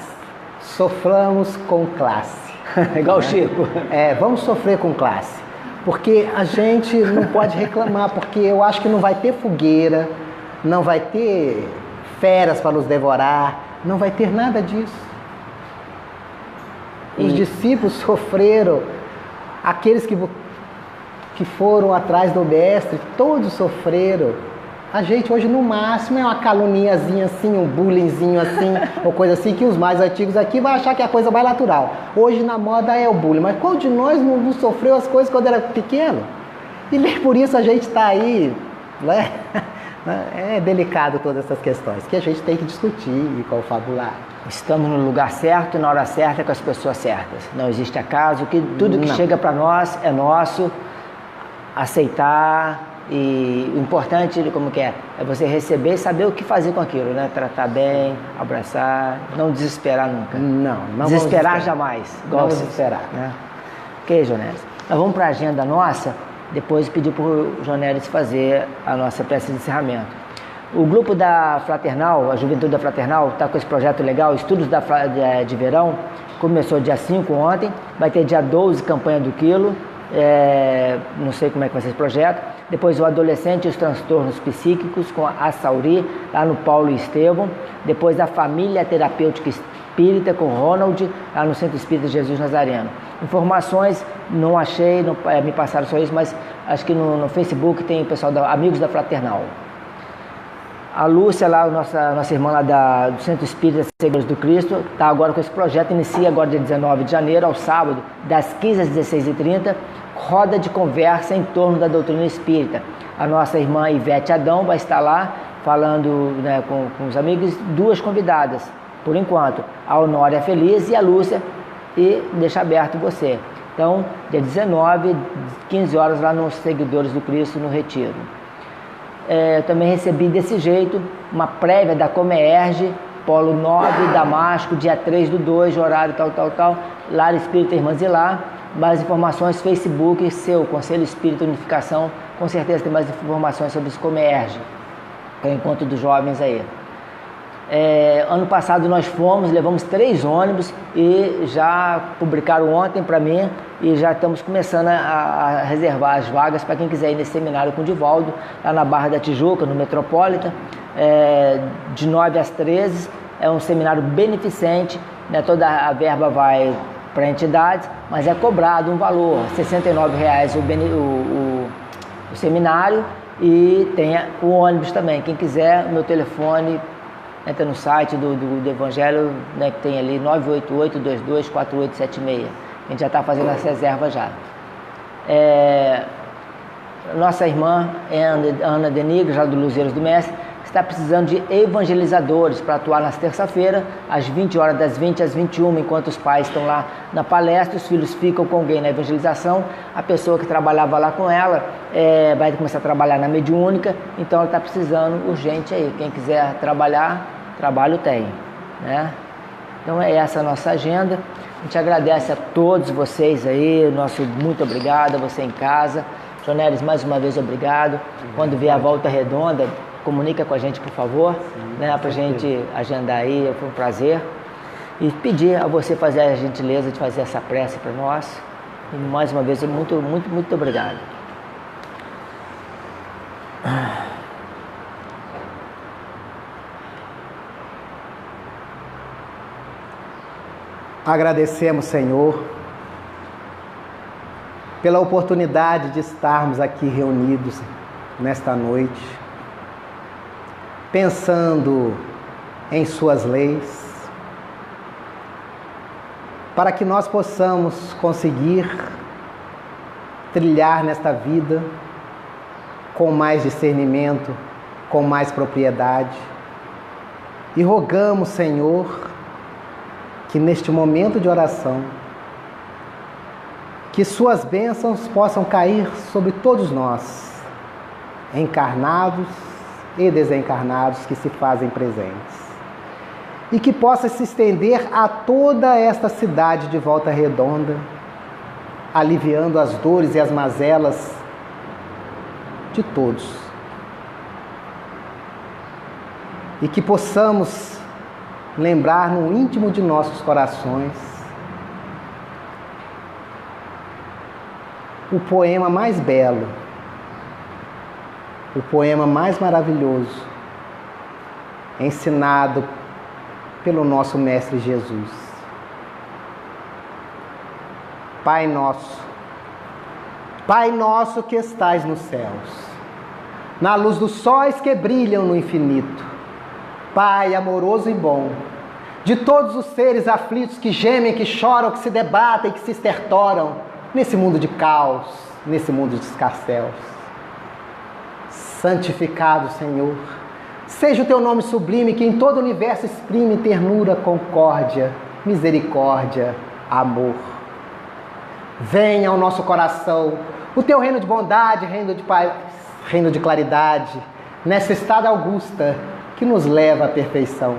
Soframos com classe. Igual o Chico. Vamos sofrer com classe. Porque a gente não pode reclamar, porque eu acho que não vai ter fogueira, não vai ter feras para nos devorar, não vai ter nada disso. Os discípulos sofreram, aqueles que foram atrás do mestre, todos sofreram. A gente hoje no máximo é uma caluniazinha assim, um bullyingzinho assim, ou coisa assim, que os mais antigos aqui vão achar que é a coisa mais natural. Hoje na moda é o bullying, mas qual de nós não sofreu as coisas quando era pequeno? E nem por isso a gente está aí, né? É delicado todas essas questões, que a gente tem que discutir e confabular. Estamos no lugar certo e na hora certa com as pessoas certas. Não existe acaso, que tudo que chega para nós é nosso, aceitar. E o importante, como que é você receber e saber o que fazer com aquilo, né? Tratar bem, abraçar, não desesperar nunca. Não desesperar jamais. Não desesperar. Né? Ok, Jonelis. Nós vamos para a agenda nossa, depois pedir para o Jonelis fazer a nossa prece de encerramento. O grupo da Fraternal, a Juventude da Fraternal, está com esse projeto legal, Estudos de Verão, começou dia 5 ontem, vai ter dia 12, campanha do quilo, não sei como é que vai ser esse projeto. Depois o adolescente e os transtornos psíquicos com a Sauri, lá no Paulo e Estevão. Depois a família terapêutica espírita com Ronald, lá no Centro Espírita Jesus Nazareno. Informações não achei, me passaram só isso, mas acho que no Facebook tem o pessoal Amigos da Fraternal. A Lúcia, lá, nossa irmã lá do Centro Espírita Seguidores do Cristo, está agora com esse projeto, inicia agora dia 19 de janeiro, ao sábado, das 15 às 16h30, roda de conversa em torno da doutrina espírita. A nossa irmã Ivete Adão vai estar lá falando, né, com os amigos, 2 convidadas, por enquanto, a Honória Feliz e a Lúcia, e deixa aberto você. Então, dia 19, 15 horas lá nos Seguidores do Cristo, no Retiro. Eu também recebi desse jeito uma prévia da Comerge, Polo 9, Damasco, dia 3/2, horário tal, Lar Espírita Irmãs e Lá. Mais informações, Facebook, seu Conselho Espírita Unificação, com certeza tem mais informações sobre esse Comerge, que é o encontro dos jovens aí. Ano passado nós levamos 3 ônibus e já publicaram ontem para mim e já estamos começando a reservar as vagas para quem quiser ir nesse seminário com o Divaldo, lá na Barra da Tijuca, no Metropolitan, de 9 às 13. É um seminário beneficente, né? Toda a verba vai para entidades, mas é cobrado um valor, R$ 69,00 o seminário, e tem o ônibus também. Quem quiser, o meu telefone, entra no site do Evangelho, né, que tem ali 988-224876. A gente já está fazendo as reservas já. Nossa irmã Ana Denigre, já do Luzeiros do Mestre, está precisando de evangelizadores para atuar nas terça-feira, às 20 horas, das 20 às 21, enquanto os pais estão lá na palestra, os filhos ficam com alguém na evangelização. A pessoa que trabalhava lá com ela vai começar a trabalhar na mediúnica, então ela está precisando urgente aí. Quem quiser trabalhar, trabalho tem, né? Então é essa a nossa agenda. A gente agradece a todos vocês aí, nosso muito obrigado, a você em casa. Jonelis, mais uma vez obrigado. Quando vier a Volta Redonda, comunica com a gente, por favor, né, para a gente agendar aí, foi um prazer. E pedir a você fazer a gentileza de fazer essa prece para nós. E mais uma vez, muito, muito, muito obrigado. Agradecemos, Senhor, pela oportunidade de estarmos aqui reunidos nesta noite, pensando em Suas leis, para que nós possamos conseguir trilhar nesta vida com mais discernimento, com mais propriedade. E rogamos, Senhor, que neste momento de oração, que Suas bênçãos possam cair sobre todos nós, encarnados e desencarnados que se fazem presentes, e que possa se estender a toda esta cidade de Volta Redonda, aliviando as dores e as mazelas de todos, e que possamos lembrar no íntimo de nossos corações o poema mais belo, o poema mais maravilhoso, ensinado pelo nosso Mestre Jesus. Pai nosso que estais nos céus, na luz dos sóis que brilham no infinito, Pai amoroso e bom, de todos os seres aflitos que gemem, que choram, que se debatem, que se estertoram nesse mundo de caos, nesse mundo de escarcéus. Santificado, Senhor, seja o Teu nome sublime, que em todo o universo exprime ternura, concórdia, misericórdia, amor. Venha ao nosso coração o Teu reino de bondade, reino de paz, reino de claridade, nessa estrada augusta que nos leva à perfeição.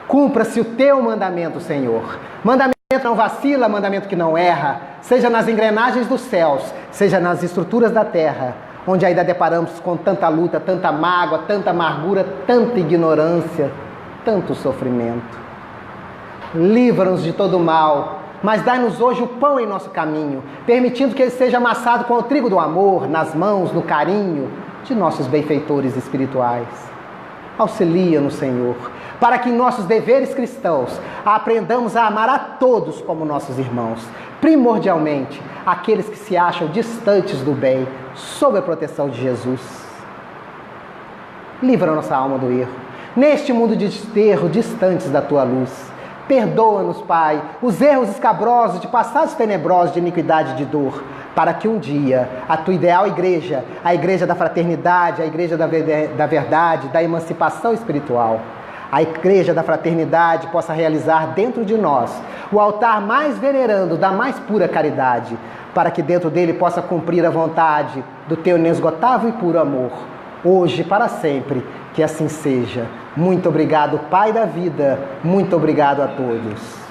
Cumpra-se o Teu mandamento, Senhor. Mandamento que não vacila, mandamento que não erra, seja nas engrenagens dos céus, seja nas estruturas da terra, onde ainda deparamos com tanta luta, tanta mágoa, tanta amargura, tanta ignorância, tanto sofrimento. Livra-nos de todo mal, mas dai-nos hoje o pão em nosso caminho, permitindo que ele seja amassado com o trigo do amor, nas mãos, no carinho de nossos benfeitores espirituais. Auxilia-nos, Senhor, para que em nossos deveres cristãos aprendamos a amar a todos como nossos irmãos, primordialmente aqueles que se acham distantes do bem, sob a proteção de Jesus. Livra a nossa alma do erro, neste mundo de desterro, distantes da Tua luz. Perdoa-nos, Pai, os erros escabrosos de passados tenebrosos de iniquidade e de dor, para que um dia a Tua ideal igreja, a igreja da fraternidade, a igreja da verdade, da emancipação espiritual, a igreja da fraternidade possa realizar dentro de nós o altar mais venerando da mais pura caridade, para que dentro dele possa cumprir a vontade do Teu inesgotável e puro amor, hoje e para sempre, que assim seja. Muito obrigado, Pai da vida, muito obrigado a todos.